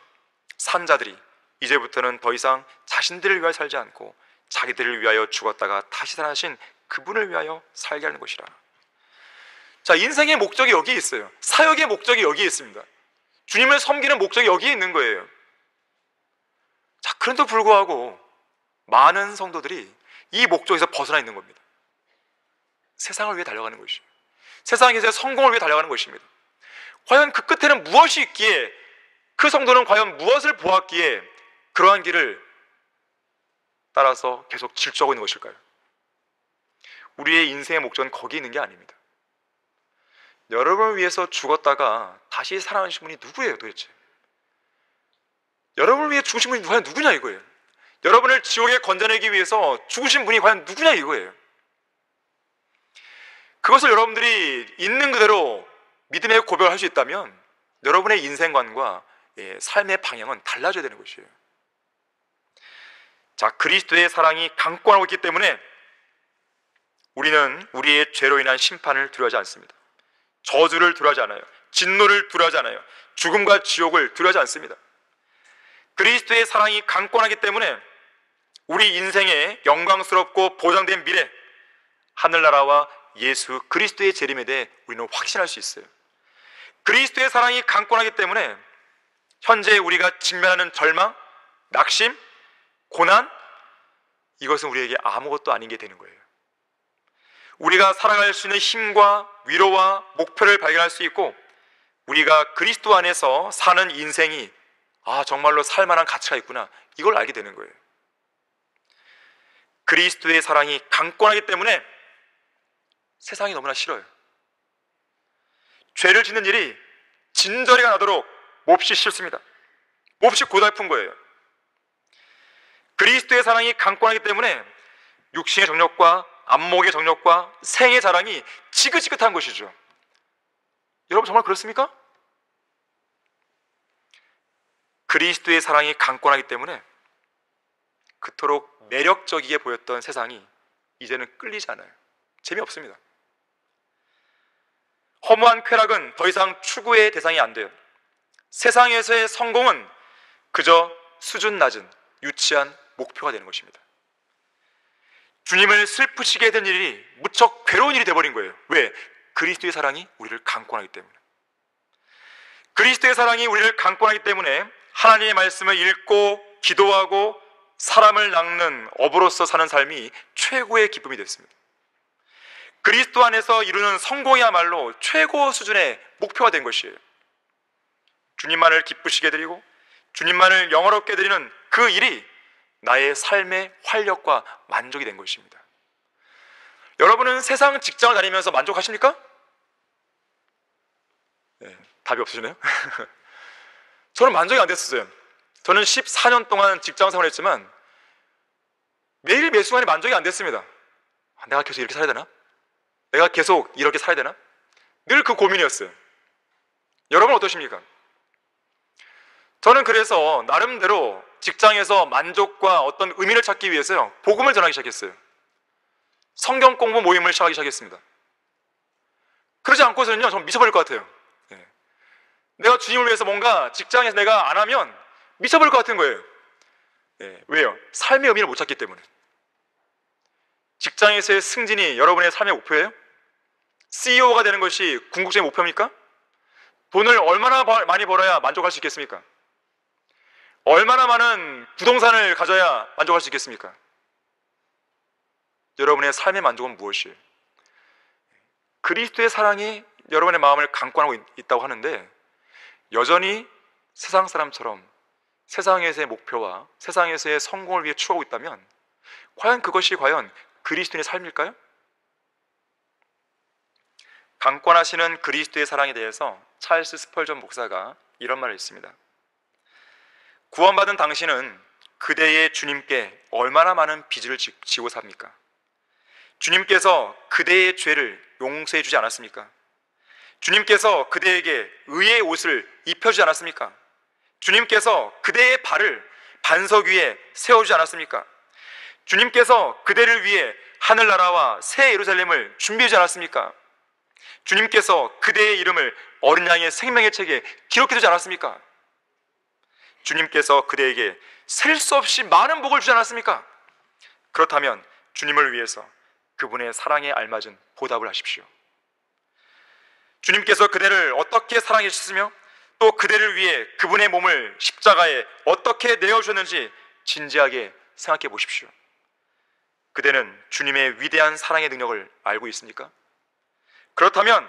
산자들이 이제부터는 더 이상 자신들을 위하여 살지 않고 자기들을 위하여 죽었다가 다시 살아나신 그분을 위하여 살게 하는 것이라. 자, 인생의 목적이 여기에 있어요. 사역의 목적이 여기에 있습니다. 주님을 섬기는 목적이 여기에 있는 거예요. 자, 그런데도 불구하고 많은 성도들이 이 목적에서 벗어나 있는 겁니다. 세상을 위해 달려가는 것이에요. 세상에서 성공을 위해 달려가는 것입니다. 과연 그 끝에는 무엇이 있기에, 그 성도는 과연 무엇을 보았기에 그러한 길을 따라서 계속 질주하고 있는 것일까요? 우리의 인생의 목적은 거기 있는 게 아닙니다. 여러분을 위해서 죽었다가 다시 살아나신 분이 누구예요 도대체? 여러분을 위해 죽으신 분이 과연 누구냐 이거예요. 여러분을 지옥에 건져내기 위해서 죽으신 분이 과연 누구냐 이거예요. 그것을 여러분들이 있는 그대로 믿음의 고백을 할 수 있다면 여러분의 인생관과 삶의 방향은 달라져야 되는 것이에요. 자, 그리스도의 사랑이 강권하고 있기 때문에 우리는 우리의 죄로 인한 심판을 두려워하지 않습니다. 저주를 두려워하지 않아요. 진노를 두려워하지 않아요. 죽음과 지옥을 두려워하지 않습니다. 그리스도의 사랑이 강권하기 때문에 우리 인생의 영광스럽고 보장된 미래, 하늘나라와 예수 그리스도의 재림에 대해 우리는 확신할 수 있어요. 그리스도의 사랑이 강권하기 때문에 현재 우리가 직면하는 절망, 낙심, 고난, 이것은 우리에게 아무것도 아닌 게 되는 거예요. 우리가 살아갈 수 있는 힘과 위로와 목표를 발견할 수 있고, 우리가 그리스도 안에서 사는 인생이 정말로 살만한 가치가 있구나, 이걸 알게 되는 거예요. 그리스도의 사랑이 강권하기 때문에 세상이 너무나 싫어요. 죄를 짓는 일이 진저리가 나도록 몹시 싫습니다. 몹시 고달픈 거예요. 그리스도의 사랑이 강권하기 때문에 육신의 정욕과 안목의 정욕과 생의 자랑이 지긋지긋한 것이죠. 여러분 정말 그렇습니까? 그리스도의 사랑이 강권하기 때문에 그토록 매력적이게 보였던 세상이 이제는 끌리지 않아요. 재미없습니다. 허무한 쾌락은 더 이상 추구의 대상이 안 돼요. 세상에서의 성공은 그저 수준 낮은 유치한 목표가 되는 것입니다. 주님을 슬프시게 된 일이 무척 괴로운 일이 되어버린 거예요. 왜? 그리스도의 사랑이 우리를 강권하기 때문에. 그리스도의 사랑이 우리를 강권하기 때문에 하나님의 말씀을 읽고 기도하고 사람을 낚는 어부로서 사는 삶이 최고의 기쁨이 됐습니다. 그리스도 안에서 이루는 성공이야말로 최고 수준의 목표가 된 것이에요. 주님만을 기쁘시게 드리고 주님만을 영화롭게 드리는 그 일이 나의 삶의 활력과 만족이 된 것입니다. 여러분은 세상 직장을 다니면서 만족하십니까? 네, 답이 없으시네요. 저는 만족이 안 됐었어요. 저는 14년 동안 직장 생활을 했지만 매일 매 순간이 만족이 안 됐습니다. 내가 계속 이렇게 살아야 되나? 내가 계속 이렇게 살아야 되나? 늘 그 고민이었어요. 여러분 어떠십니까? 저는 그래서 나름대로 직장에서 만족과 어떤 의미를 찾기 위해서요, 복음을 전하기 시작했어요. 성경 공부 모임을 시작하기 시작했습니다. 그러지 않고서는요, 전 미쳐버릴 것 같아요. 내가 주님을 위해서 뭔가 직장에서 내가 안 하면 미쳐버릴 것 같은 거예요. 왜요? 삶의 의미를 못 찾기 때문에. 직장에서의 승진이 여러분의 삶의 목표예요? CEO가 되는 것이 궁극적인 목표입니까? 돈을 얼마나 많이 벌어야 만족할 수 있겠습니까? 얼마나 많은 부동산을 가져야 만족할 수 있겠습니까? 여러분의 삶의 만족은 무엇이에요? 그리스도의 사랑이 여러분의 마음을 강권하고 있다고 하는데 여전히 세상 사람처럼 세상에서의 목표와 세상에서의 성공을 위해 추구하고 있다면 과연 그것이 과연 그리스도인의 삶일까요? 강권하시는 그리스도의 사랑에 대해서 찰스 스펄전 목사가 이런 말을 했습니다. 구원받은 당신은 그대의 주님께 얼마나 많은 빚을 지고 삽니까? 주님께서 그대의 죄를 용서해 주지 않았습니까? 주님께서 그대에게 의의 옷을 입혀주지 않았습니까? 주님께서 그대의 발을 반석 위에 세워주지 않았습니까? 주님께서 그대를 위해 하늘나라와 새 예루살렘을 준비하지 않았습니까? 주님께서 그대의 이름을 어린 양의 생명의 책에 기록해 두지 않았습니까? 주님께서 그대에게 셀 수 없이 많은 복을 주지 않았습니까? 그렇다면 주님을 위해서 그분의 사랑에 알맞은 보답을 하십시오. 주님께서 그대를 어떻게 사랑해 주셨으며 또 그대를 위해 그분의 몸을 십자가에 어떻게 내어주셨는지 진지하게 생각해 보십시오. 그대는 주님의 위대한 사랑의 능력을 알고 있습니까? 그렇다면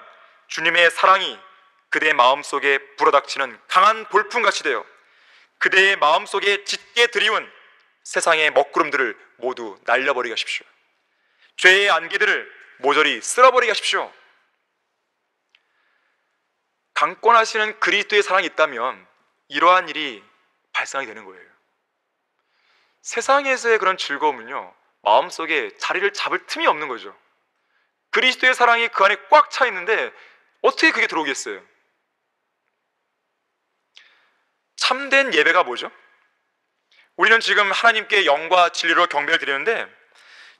주님의 사랑이 그대의 마음속에 불어닥치는 강한 볼품같이 되어 그대의 마음속에 짙게 드리운 세상의 먹구름들을 모두 날려버리게 하십시오. 죄의 안개들을 모조리 쓸어버리게 하십시오. 강권하시는 그리스도의 사랑이 있다면 이러한 일이 발생하게 되는 거예요. 세상에서의 그런 즐거움은요, 마음속에 자리를 잡을 틈이 없는 거죠. 그리스도의 사랑이 그 안에 꽉 차 있는데 어떻게 그게 들어오겠어요? 참된 예배가 뭐죠? 우리는 지금 하나님께 영과 진리로 경배를 드리는데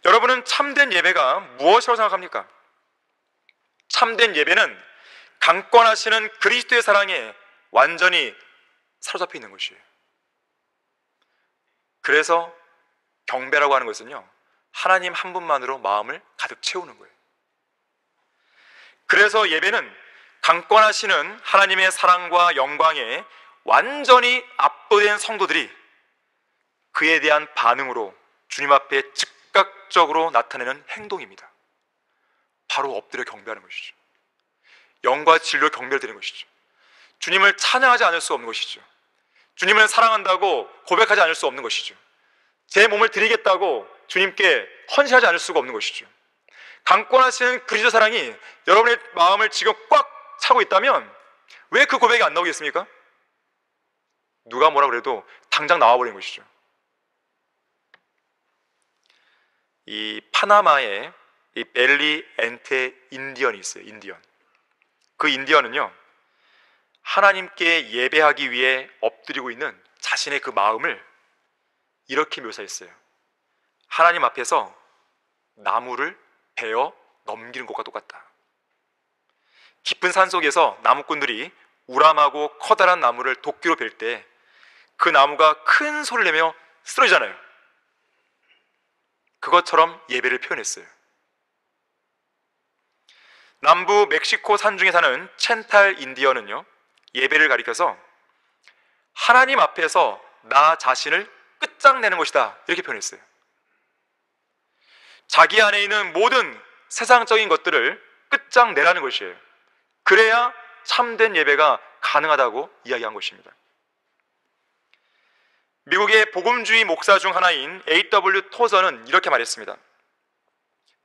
여러분은 참된 예배가 무엇이라고 생각합니까? 참된 예배는 강권하시는 그리스도의 사랑에 완전히 사로잡혀 있는 것이에요. 그래서 경배라고 하는 것은요, 하나님 한 분만으로 마음을 가득 채우는 거예요. 그래서 예배는 강권하시는 하나님의 사랑과 영광에 완전히 압도된 성도들이 그에 대한 반응으로 주님 앞에 즉각적으로 나타내는 행동입니다. 바로 엎드려 경배하는 것이죠. 영과 진리로 경배를 드리는 것이죠. 주님을 찬양하지 않을 수 없는 것이죠. 주님을 사랑한다고 고백하지 않을 수 없는 것이죠. 제 몸을 드리겠다고 주님께 헌신하지 않을 수가 없는 것이죠. 강권하시는 그리스도 사랑이 여러분의 마음을 지금 꽉 차고 있다면 왜 그 고백이 안 나오겠습니까? 누가 뭐라 그래도 당장 나와버린 것이죠. 이 파나마에 이 벨리 엔테 인디언이 있어요. 인디언. 그 인디언은요, 하나님께 예배하기 위해 엎드리고 있는 자신의 그 마음을 이렇게 묘사했어요. 하나님 앞에서 나무를 베어 넘기는 것과 똑같다. 깊은 산 속에서 나무꾼들이 우람하고 커다란 나무를 도끼로 벨 때 그 나무가 큰 소리를 내며 쓰러지잖아요. 그것처럼 예배를 표현했어요. 남부 멕시코 산중에 사는 첸탈 인디언은요, 예배를 가리켜서 하나님 앞에서 나 자신을 끝장내는 것이다, 이렇게 표현했어요. 자기 안에 있는 모든 세상적인 것들을 끝장내라는 것이에요. 그래야 참된 예배가 가능하다고 이야기한 것입니다. 미국의 복음주의 목사 중 하나인 A.W. 토저는 이렇게 말했습니다.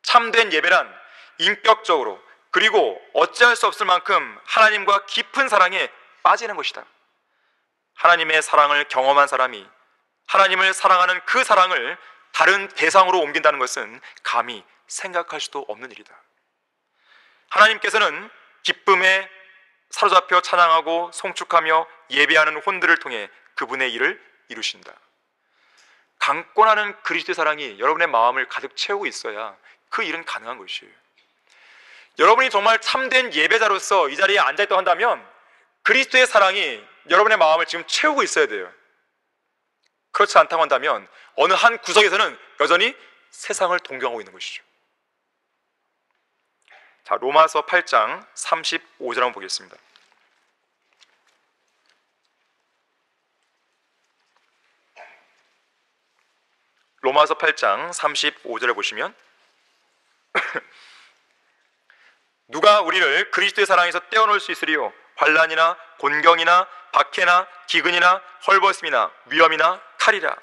참된 예배란 인격적으로 그리고 어찌할 수 없을 만큼 하나님과 깊은 사랑에 빠지는 것이다. 하나님의 사랑을 경험한 사람이 하나님을 사랑하는 그 사랑을 다른 대상으로 옮긴다는 것은 감히 생각할 수도 없는 일이다. 하나님께서는 기쁨에 사로잡혀 찬양하고 송축하며 예배하는 혼들을 통해 그분의 일을 이루신다. 강권하는 그리스도의 사랑이 여러분의 마음을 가득 채우고 있어야 그 일은 가능한 것이에요. 여러분이 정말 참된 예배자로서 이 자리에 앉아있다고 한다면 그리스도의 사랑이 여러분의 마음을 지금 채우고 있어야 돼요. 그렇지 않다고 한다면 어느 한 구석에서는 여전히 세상을 동경하고 있는 것이죠. 자, 로마서 8장 35절 한번 보겠습니다. 로마서 8장 35절을 보시면 누가 우리를 그리스도의 사랑에서 떼어놓을 수 있으리요? 환난이나 곤경이나 박해나 기근이나 헐벗음이나 위험이나 칼이라.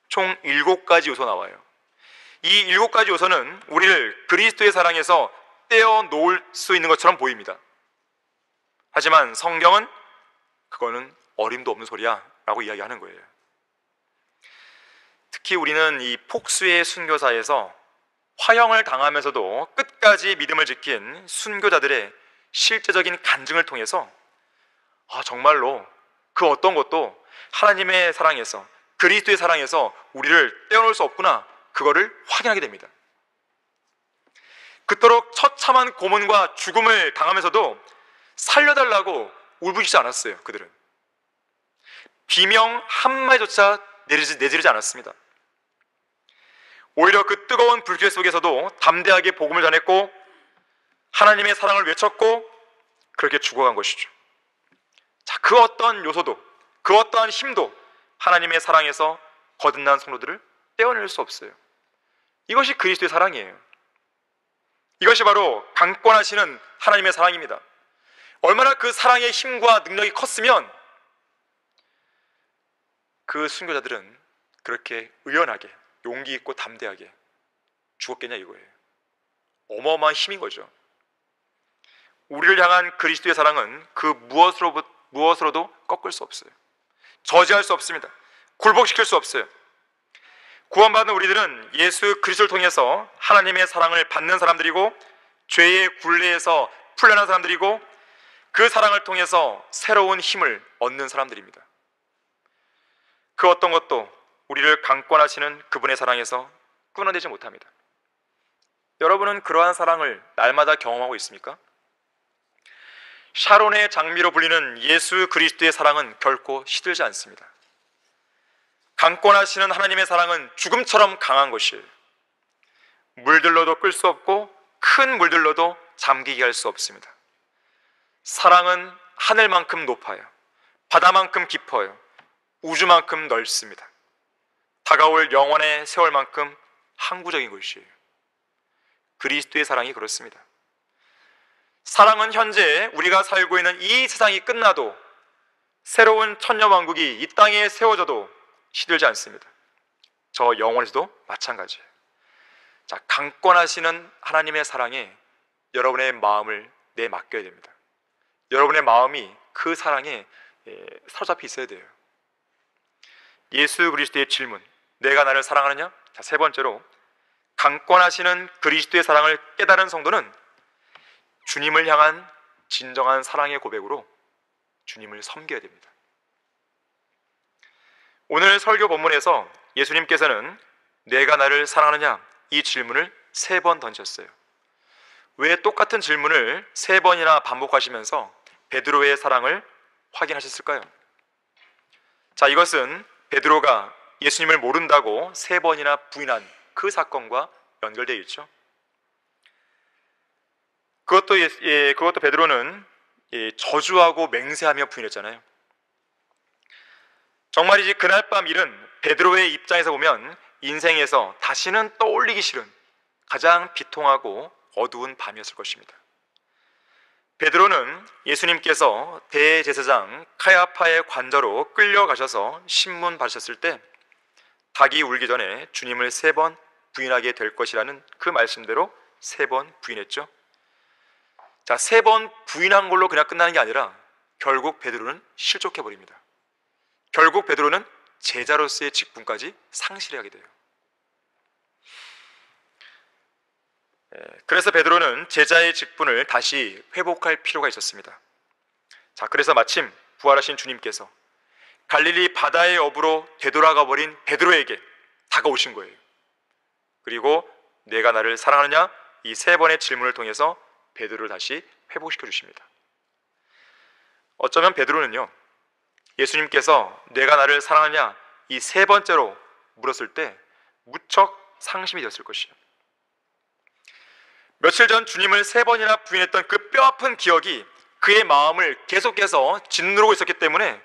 총 7가지 요소 나와요. 이 7가지 요소는 우리를 그리스도의 사랑에서 떼어놓을 수 있는 것처럼 보입니다. 하지만 성경은 그거는 어림도 없는 소리야 라고 이야기하는 거예요. 특히 우리는 이 폭수의 순교사에서 화형을 당하면서도 끝까지 믿음을 지킨 순교자들의 실제적인 간증을 통해서 정말로 그 어떤 것도 하나님의 사랑에서 그리스도의 사랑에서 우리를 떼어놓을 수 없구나, 그거를 확인하게 됩니다. 그토록 처참한 고문과 죽음을 당하면서도 살려달라고 울부짖지 않았어요. 그들은 비명 한마디조차 내지르지 않았습니다. 오히려 그 뜨거운 불길 속에서도 담대하게 복음을 전했고 하나님의 사랑을 외쳤고 그렇게 죽어간 것이죠. 자, 그 어떤 요소도 그 어떠한 힘도 하나님의 사랑에서 거듭난 성도들을 떼어낼 수 없어요. 이것이 그리스도의 사랑이에요. 이것이 바로 강권하시는 하나님의 사랑입니다. 얼마나 그 사랑의 힘과 능력이 컸으면 그 순교자들은 그렇게 의연하게 용기 있고 담대하게 죽었겠냐 이거예요. 어마어마한 힘인 거죠. 우리를 향한 그리스도의 사랑은 그 무엇으로도 꺾을 수 없어요. 저지할 수 없습니다. 굴복시킬 수 없어요. 구원받은 우리들은 예수 그리스도를 통해서 하나님의 사랑을 받는 사람들이고 죄의 굴레에서 풀려난 사람들이고 그 사랑을 통해서 새로운 힘을 얻는 사람들입니다. 그 어떤 것도 우리를 강권하시는 그분의 사랑에서 끊어내지 못합니다. 여러분은 그러한 사랑을 날마다 경험하고 있습니까? 샤론의 장미로 불리는 예수 그리스도의 사랑은 결코 시들지 않습니다. 강권하시는 하나님의 사랑은 죽음처럼 강한 것이에요. 물들러도 끌 수 없고 큰 물들러도 잠기게 할 수 없습니다. 사랑은 하늘만큼 높아요. 바다만큼 깊어요. 우주만큼 넓습니다. 다가올 영원의 세월만큼 항구적인 것이에요. 그리스도의 사랑이 그렇습니다. 사랑은 현재 우리가 살고 있는 이 세상이 끝나도 새로운 천년왕국이 이 땅에 세워져도 시들지 않습니다. 저 영원에서도 마찬가지예요. 자, 강권하시는 하나님의 사랑에 여러분의 마음을 내맡겨야 됩니다. 여러분의 마음이 그 사랑에 사로잡혀 있어야 돼요. 예수 그리스도의 질문, 내가 나를 사랑하느냐? 자, 세 번째로, 강권하시는 그리스도의 사랑을 깨달은 성도는 주님을 향한 진정한 사랑의 고백으로 주님을 섬겨야 됩니다. 오늘 설교 본문에서 예수님께서는 내가 나를 사랑하느냐? 이 질문을 3번 던졌어요. 왜 똑같은 질문을 3번이나 반복하시면서 베드로의 사랑을 확인하셨을까요? 자, 이것은 베드로가 예수님을 모른다고 3번이나 부인한 그 사건과 연결되어 있죠. 그것도 베드로는 저주하고 맹세하며 부인했잖아요. 정말이지 그날 밤 일은 베드로의 입장에서 보면 인생에서 다시는 떠올리기 싫은 가장 비통하고 어두운 밤이었을 것입니다. 베드로는 예수님께서 대제사장 카야파의 관저로 끌려가셔서 신문 받으셨을 때 닭이 울기 전에 주님을 3번 부인하게 될 것이라는 그 말씀대로 3번 부인했죠. 자, 3번 부인한 걸로 그냥 끝나는 게 아니라 결국 베드로는 실족해버립니다. 결국 베드로는 제자로서의 직분까지 상실하게 돼요. 그래서 베드로는 제자의 직분을 다시 회복할 필요가 있었습니다. 자, 그래서 마침 부활하신 주님께서 갈릴리 바다의 어부로 되돌아가 버린 베드로에게 다가오신 거예요. 그리고 내가 나를 사랑하느냐? 이 3번의 질문을 통해서 베드로를 다시 회복시켜 주십니다. 어쩌면 베드로는요, 예수님께서 내가 나를 사랑하냐? 이 3번째로 물었을 때 무척 상심이 되었을 것이에요. 며칠 전 주님을 3번이나 부인했던 그 뼈아픈 기억이 그의 마음을 계속해서 짓누르고 있었기 때문에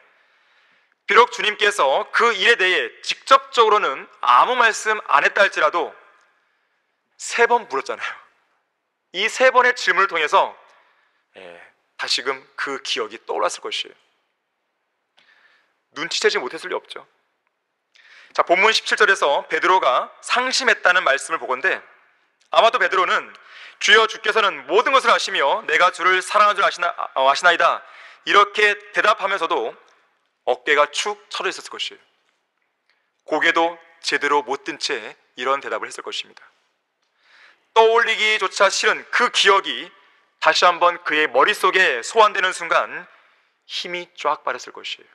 비록 주님께서 그 일에 대해 직접적으로는 아무 말씀 안 했다 할지라도 3번 물었잖아요. 이 3번의 질문을 통해서 다시금 그 기억이 떠올랐을 것이에요. 눈치채지 못했을 리 없죠. 자, 본문 17절에서 베드로가 상심했다는 말씀을 보건대 아마도 베드로는 주여 주께서는 모든 것을 아시며 내가 주를 사랑하는 줄 아시나이다 이렇게 대답하면서도 어깨가 축 처져 있었을 것이에요. 고개도 제대로 못 든 채 이런 대답을 했을 것입니다. 떠올리기조차 싫은 그 기억이 다시 한번 그의 머릿속에 소환되는 순간 힘이 쫙 빠졌을 것이에요.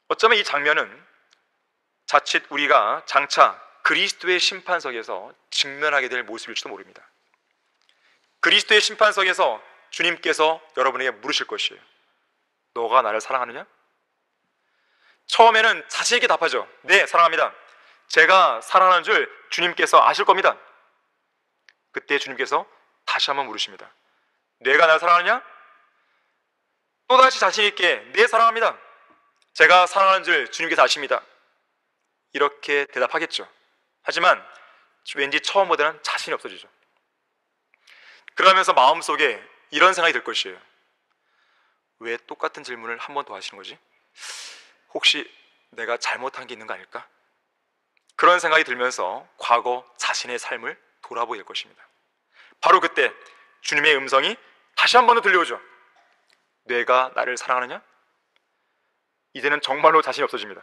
어쩌면 이 장면은 자칫 우리가 장차 그리스도의 심판석에서 직면하게 될 모습일지도 모릅니다. 그리스도의 심판석에서 주님께서 여러분에게 물으실 것이에요. 너가 나를 사랑하느냐? 처음에는 자신 있게 답하죠. 네, 사랑합니다. 제가 사랑하는 줄 주님께서 아실 겁니다. 그때 주님께서 다시 한번 물으십니다. 내가 나를 사랑하느냐? 또다시 자신 있게 네, 사랑합니다. 제가 사랑하는 줄 주님께서 아십니다. 이렇게 대답하겠죠. 하지만 왠지 처음보다는 자신이 없어지죠. 그러면서 마음속에 이런 생각이 들 것이에요. 왜 똑같은 질문을 한 번 더 하시는 거지? 혹시 내가 잘못한 게 있는 거 아닐까? 그런 생각이 들면서 과거 자신의 삶을 돌아보게 될 것입니다. 바로 그때 주님의 음성이 다시 한 번 더 들려오죠. 내가 나를 사랑하느냐? 이제는 정말로 자신이 없어집니다.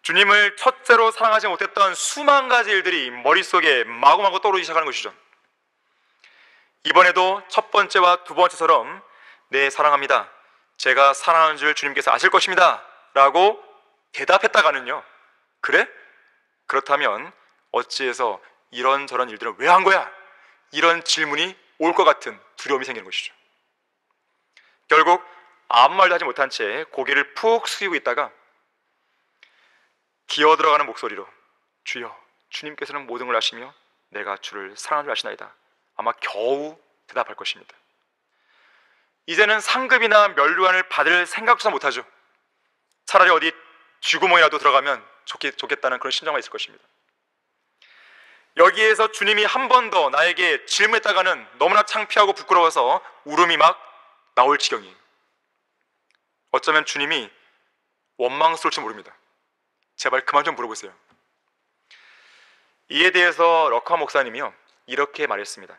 주님을 첫째로 사랑하지 못했던 수만 가지 일들이 머릿속에 마구마구 떠오르기 시작하는 것이죠. 이번에도 첫 번째와 두 번째처럼 네, 사랑합니다. 제가 사랑하는 줄 주님께서 아실 것입니다. 라고 대답했다가는요. 그래? 그렇다면 어찌해서 이런저런 일들을 왜 한 거야? 이런 질문이 올 것 같은 두려움이 생기는 것이죠. 결국 아무 말도 하지 못한 채 고개를 푹 숙이고 있다가 기어 들어가는 목소리로 주여, 주님께서는 모든 걸 아시며 내가 주를 사랑하는 줄 아시나이다. 아마 겨우 대답할 것입니다. 이제는 상급이나 면류관을 받을 생각조차 못하죠. 차라리 어디 쥐구멍이라도 들어가면 좋겠다는 그런 심정만 있을 것입니다. 여기에서 주님이 한 번 더 나에게 질문했다가는 너무나 창피하고 부끄러워서 울음이 막 나올 지경이에요. 어쩌면 주님이 원망스러울지 모릅니다. 제발 그만 좀 물어보세요. 이에 대해서 럭하 목사님이요 이렇게 말했습니다.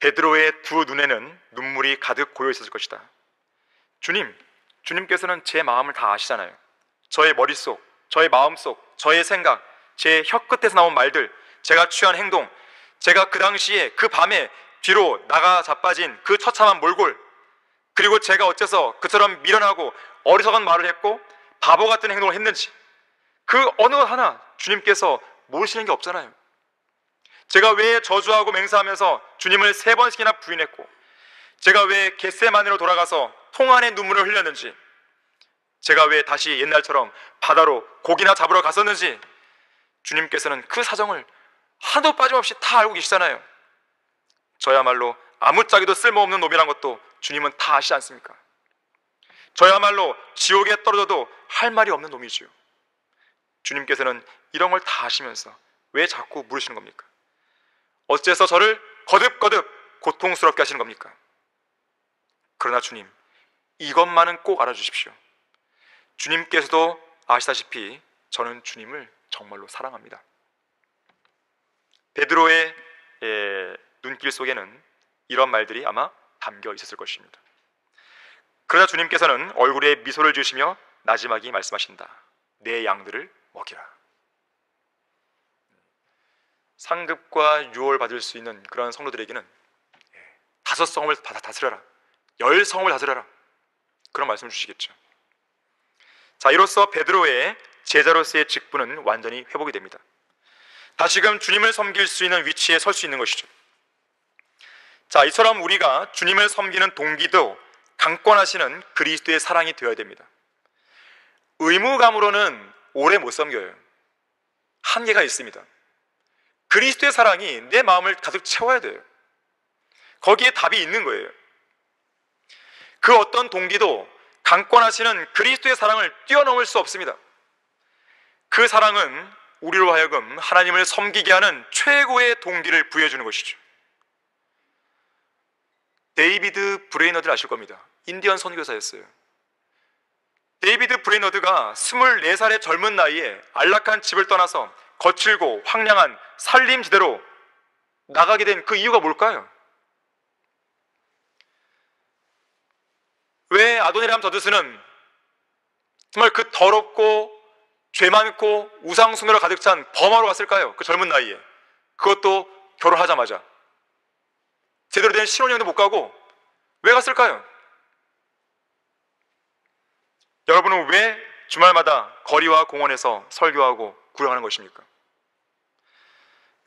베드로의 두 눈에는 눈물이 가득 고여 있었을 것이다. 주님께서는 제 마음을 다 아시잖아요. 저의 머릿속, 저의 마음속, 저의 생각, 제 혀끝에서 나온 말들, 제가 취한 행동, 제가 그 당시에 그 밤에 뒤로 나가 자빠진 그 처참한 몰골, 그리고 제가 어째서 그처럼 미련하고 어리석은 말을 했고 바보 같은 행동을 했는지, 그 어느 것 하나 주님께서 모르시는 게 없잖아요. 제가 왜 저주하고 맹세하면서 주님을 3번씩이나 부인했고, 제가 왜 겟세마네로 돌아가서 통안의 눈물을 흘렸는지, 제가 왜 다시 옛날처럼 바다로 고기나 잡으러 갔었는지, 주님께서는 그 사정을 하나도 빠짐없이 다 알고 계시잖아요. 저야말로 아무짝에도 쓸모없는 놈이란 것도 주님은 다 아시지 않습니까? 저야말로 지옥에 떨어져도 할 말이 없는 놈이지요. 주님께서는 이런 걸 다 아시면서 왜 자꾸 물으시는 겁니까? 어째서 저를 거듭거듭 고통스럽게 하시는 겁니까? 그러나 주님, 이것만은 꼭 알아주십시오. 주님께서도 아시다시피 저는 주님을 정말로 사랑합니다. 베드로의 눈길 속에는 이런 말들이 아마 담겨 있었을 것입니다. 그러자 주님께서는 얼굴에 미소를 지으시며 나지막이 말씀하신다. 내 양들을 먹이라. 상급과 유월 받을 수 있는 그런 성도들에게는 5성읍을 다 다스려라, 10성읍을 다스려라, 그런 말씀을 주시겠죠. 자, 이로써 베드로의 제자로서의 직분은 완전히 회복이 됩니다. 다시금 주님을 섬길 수 있는 위치에 설 수 있는 것이죠. 자, 이처럼 우리가 주님을 섬기는 동기도 강권하시는 그리스도의 사랑이 되어야 됩니다. 의무감으로는 오래 못 섬겨요. 한계가 있습니다. 그리스도의 사랑이 내 마음을 가득 채워야 돼요. 거기에 답이 있는 거예요. 그 어떤 동기도 강권하시는 그리스도의 사랑을 뛰어넘을 수 없습니다. 그 사랑은 우리로 하여금 하나님을 섬기게 하는 최고의 동기를 부여해 주는 것이죠. 데이비드 브레이너드를 아실 겁니다. 인디언 선교사였어요. 데이비드 브레이너드가 24살의 젊은 나이에 안락한 집을 떠나서 거칠고 황량한 산림지대로 나가게 된 그 이유가 뭘까요? 왜 아도니람 저드스는 정말 그 더럽고 죄 많고 우상숭배로 가득 찬 버마로 갔을까요? 그 젊은 나이에. 그것도 결혼하자마자. 제대로 된 신혼여행도 못 가고 왜 갔을까요? 여러분은 왜 주말마다 거리와 공원에서 설교하고 구경하는 것입니까?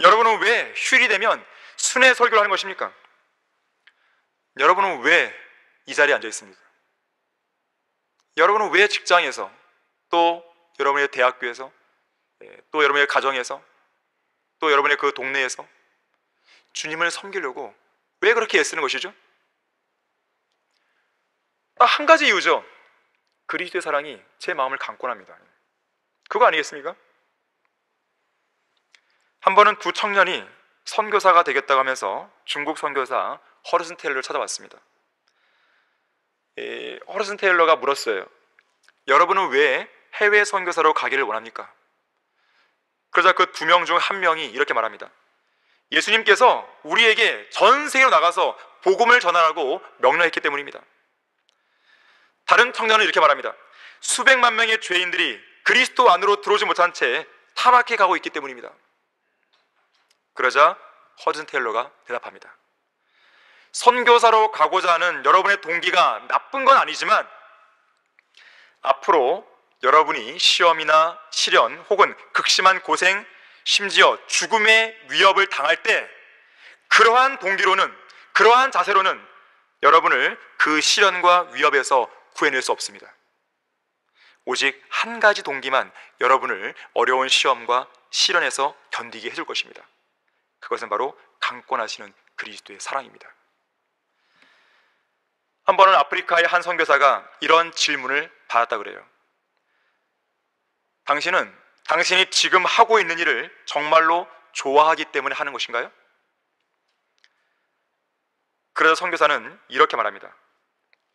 여러분은 왜 휴일이 되면 순회 설교를 하는 것입니까? 여러분은 왜 이 자리에 앉아 있습니까? 여러분은 왜 직장에서, 또 여러분의 대학교에서, 또 여러분의 가정에서, 또 여러분의 그 동네에서 주님을 섬기려고 왜 그렇게 애쓰는 것이죠? 딱 한 가지 이유죠. 그리스도의 사랑이 제 마음을 강권합니다. 그거 아니겠습니까? 한 번은 두 청년이 선교사가 되겠다고 하면서 중국 선교사 허르슨 테일러를 찾아왔습니다. 허르슨 테일러가 물었어요. 여러분은 왜 해외 선교사로 가기를 원합니까? 그러자 그 2명 중 한 명이 이렇게 말합니다. 예수님께서 우리에게 전 세계로 나가서 복음을 전하라고 명령했기 때문입니다. 다른 청년은 이렇게 말합니다. 수백만 명의 죄인들이 그리스도 안으로 들어오지 못한 채 타락해 가고 있기 때문입니다. 그러자 허슨 테일러가 대답합니다. 선교사로 가고자 하는 여러분의 동기가 나쁜 건 아니지만 앞으로 여러분이 시험이나 시련 혹은 극심한 고생, 심지어 죽음의 위협을 당할 때 그러한 동기로는, 그러한 자세로는 여러분을 그 시련과 위협에서 구해낼 수 없습니다. 오직 한 가지 동기만 여러분을 어려운 시험과 시련에서 견디게 해줄 것입니다. 그것은 바로 강권하시는 그리스도의 사랑입니다. 한 번은 아프리카의 한 선교사가 이런 질문을 받았다 그래요. 당신이 지금 하고 있는 일을 정말로 좋아하기 때문에 하는 것인가요? 그래서 선교사는 이렇게 말합니다.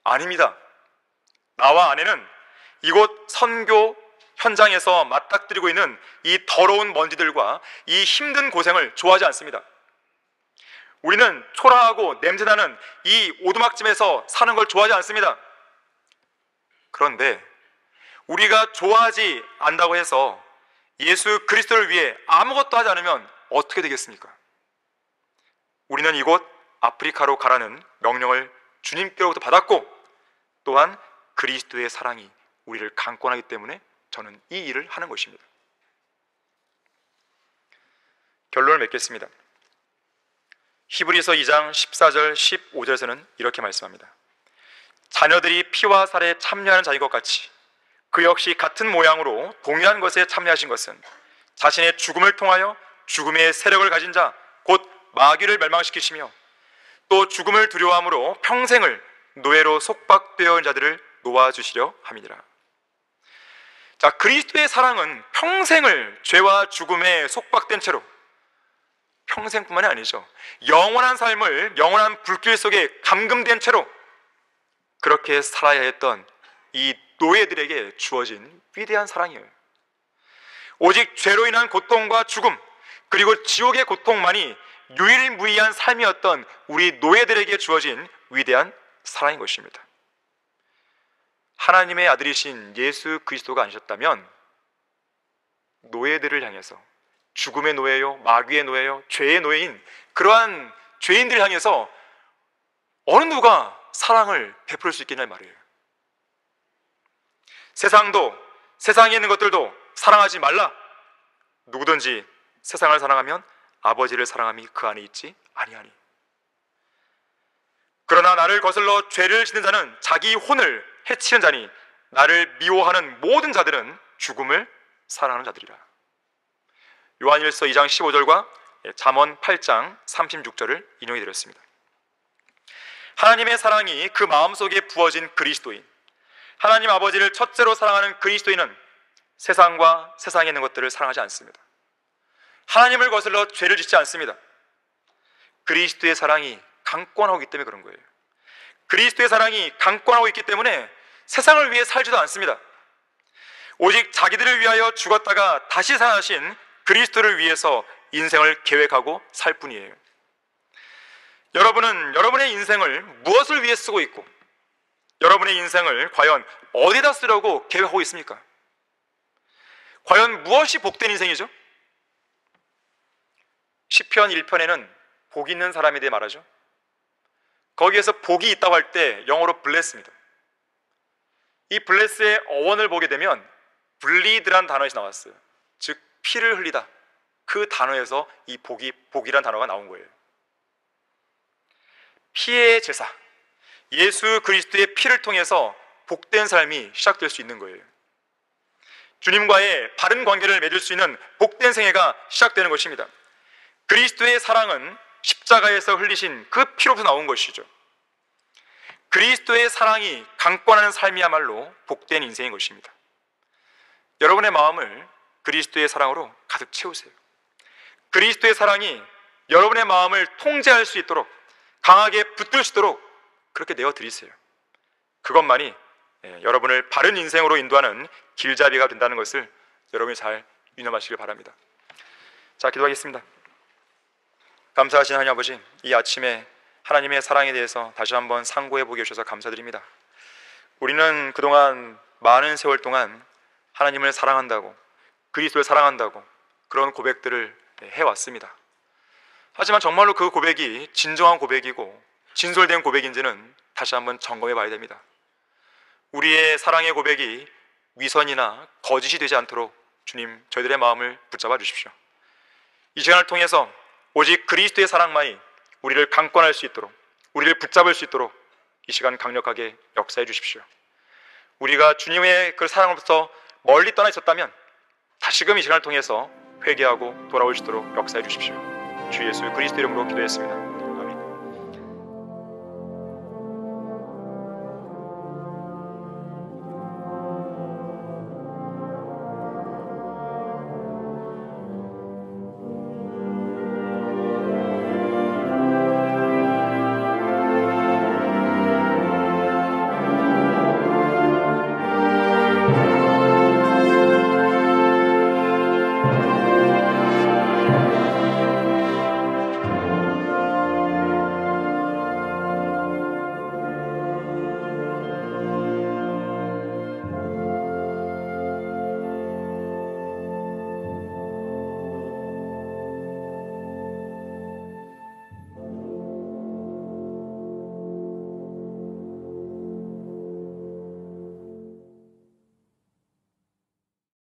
아닙니다. 나와 아내는 이곳 선교 현장에서 맞닥뜨리고 있는 이 더러운 먼지들과 이 힘든 고생을 좋아하지 않습니다. 우리는 초라하고 냄새나는 이 오두막집에서 사는 걸 좋아하지 않습니다. 그런데 우리가 좋아하지 않는다고 해서 예수 그리스도를 위해 아무것도 하지 않으면 어떻게 되겠습니까? 우리는 이곳 아프리카로 가라는 명령을 주님께로부터 받았고, 또한 그리스도의 사랑이 우리를 강권하기 때문에 저는 이 일을 하는 것입니다. 결론을 맺겠습니다. 히브리서 2장 14절 15절에서는 이렇게 말씀합니다. 자녀들이 피와 살에 참여하는 자인 것 같이 그 역시 같은 모양으로 동일한 것에 참여하신 것은 자신의 죽음을 통하여 죽음의 세력을 가진 자 곧 마귀를 멸망시키시며 또 죽음을 두려워함으로 평생을 노예로 속박되어 있는 자들을 놓아주시려 함이니라. 자, 그리스도의 사랑은 평생을 죄와 죽음에 속박된 채로, 평생뿐만이 아니죠, 영원한 삶을 영원한 불길 속에 감금된 채로 그렇게 살아야 했던 이 노예들에게 주어진 위대한 사랑이에요. 오직 죄로 인한 고통과 죽음, 그리고 지옥의 고통만이 유일무이한 삶이었던 우리 노예들에게 주어진 위대한 사랑인 것입니다. 하나님의 아들이신 예수 그리스도가 아니셨다면 노예들을 향해서, 죽음의 노예요, 마귀의 노예요, 죄의 노예인 그러한 죄인들을 향해서 어느 누가 사랑을 베풀 수 있겠냐 말이에요. 세상도, 세상에 있는 것들도 사랑하지 말라. 누구든지 세상을 사랑하면 아버지를 사랑함이 그 안에 있지 아니하니. 그러나 나를 거슬러 죄를 짓는 자는 자기 혼을 해치는 자니 나를 미워하는 모든 자들은 죽음을 사랑하는 자들이라. 요한일서 2장 15절과 잠언 8장 36절을 인용해 드렸습니다. 하나님의 사랑이 그 마음속에 부어진 그리스도인, 하나님 아버지를 첫째로 사랑하는 그리스도인은 세상과 세상에 있는 것들을 사랑하지 않습니다. 하나님을 거슬러 죄를 짓지 않습니다. 그리스도의 사랑이 강권하고 있기 때문에 그런 거예요. 그리스도의 사랑이 강권하고 있기 때문에 세상을 위해 살지도 않습니다. 오직 자기들을 위하여 죽었다가 다시 살아나신 그리스도를 위해서 인생을 계획하고 살 뿐이에요. 여러분은 여러분의 인생을 무엇을 위해 쓰고 있고, 여러분의 인생을 과연 어디다 쓰려고 계획하고 있습니까? 과연 무엇이 복된 인생이죠? 시편 1편에는 복 있는 사람에 대해 말하죠. 거기에서 복이 있다고 할 때 영어로 bless입니다. 이 bless의 어원을 보게 되면 bleed란 단어에서 나왔어요. 즉 피를 흘리다, 그 단어에서 이 복이란 단어가 나온 거예요. 피의 제사, 예수 그리스도의 피를 통해서 복된 삶이 시작될 수 있는 거예요. 주님과의 바른 관계를 맺을 수 있는 복된 생애가 시작되는 것입니다. 그리스도의 사랑은 십자가에서 흘리신 그 피로부터 나온 것이죠. 그리스도의 사랑이 강권하는 삶이야말로 복된 인생인 것입니다. 여러분의 마음을 그리스도의 사랑으로 가득 채우세요. 그리스도의 사랑이 여러분의 마음을 통제할 수 있도록, 강하게 붙들 수 있도록 그렇게 내어드리세요. 그것만이 여러분을 바른 인생으로 인도하는 길잡이가 된다는 것을 여러분이 잘 유념하시길 바랍니다. 자, 기도하겠습니다. 감사하신 하나님 아버지, 이 아침에 하나님의 사랑에 대해서 다시 한번 상고해 보게 해주셔서 감사드립니다. 우리는 그동안 많은 세월 동안 하나님을 사랑한다고, 그리스도를 사랑한다고 그런 고백들을 해왔습니다. 하지만 정말로 그 고백이 진정한 고백이고 진솔된 고백인지는 다시 한번 점검해 봐야 됩니다. 우리의 사랑의 고백이 위선이나 거짓이 되지 않도록 주님, 저희들의 마음을 붙잡아 주십시오. 이 시간을 통해서 오직 그리스도의 사랑만이 우리를 강권할 수 있도록, 우리를 붙잡을 수 있도록 이 시간 강력하게 역사해 주십시오. 우리가 주님의 그 사랑으로부터 멀리 떠나 있었다면 다시금 이 시간을 통해서 회개하고 돌아올 수 있도록 역사해 주십시오. 주 예수 그리스도 이름으로 기도했습니다.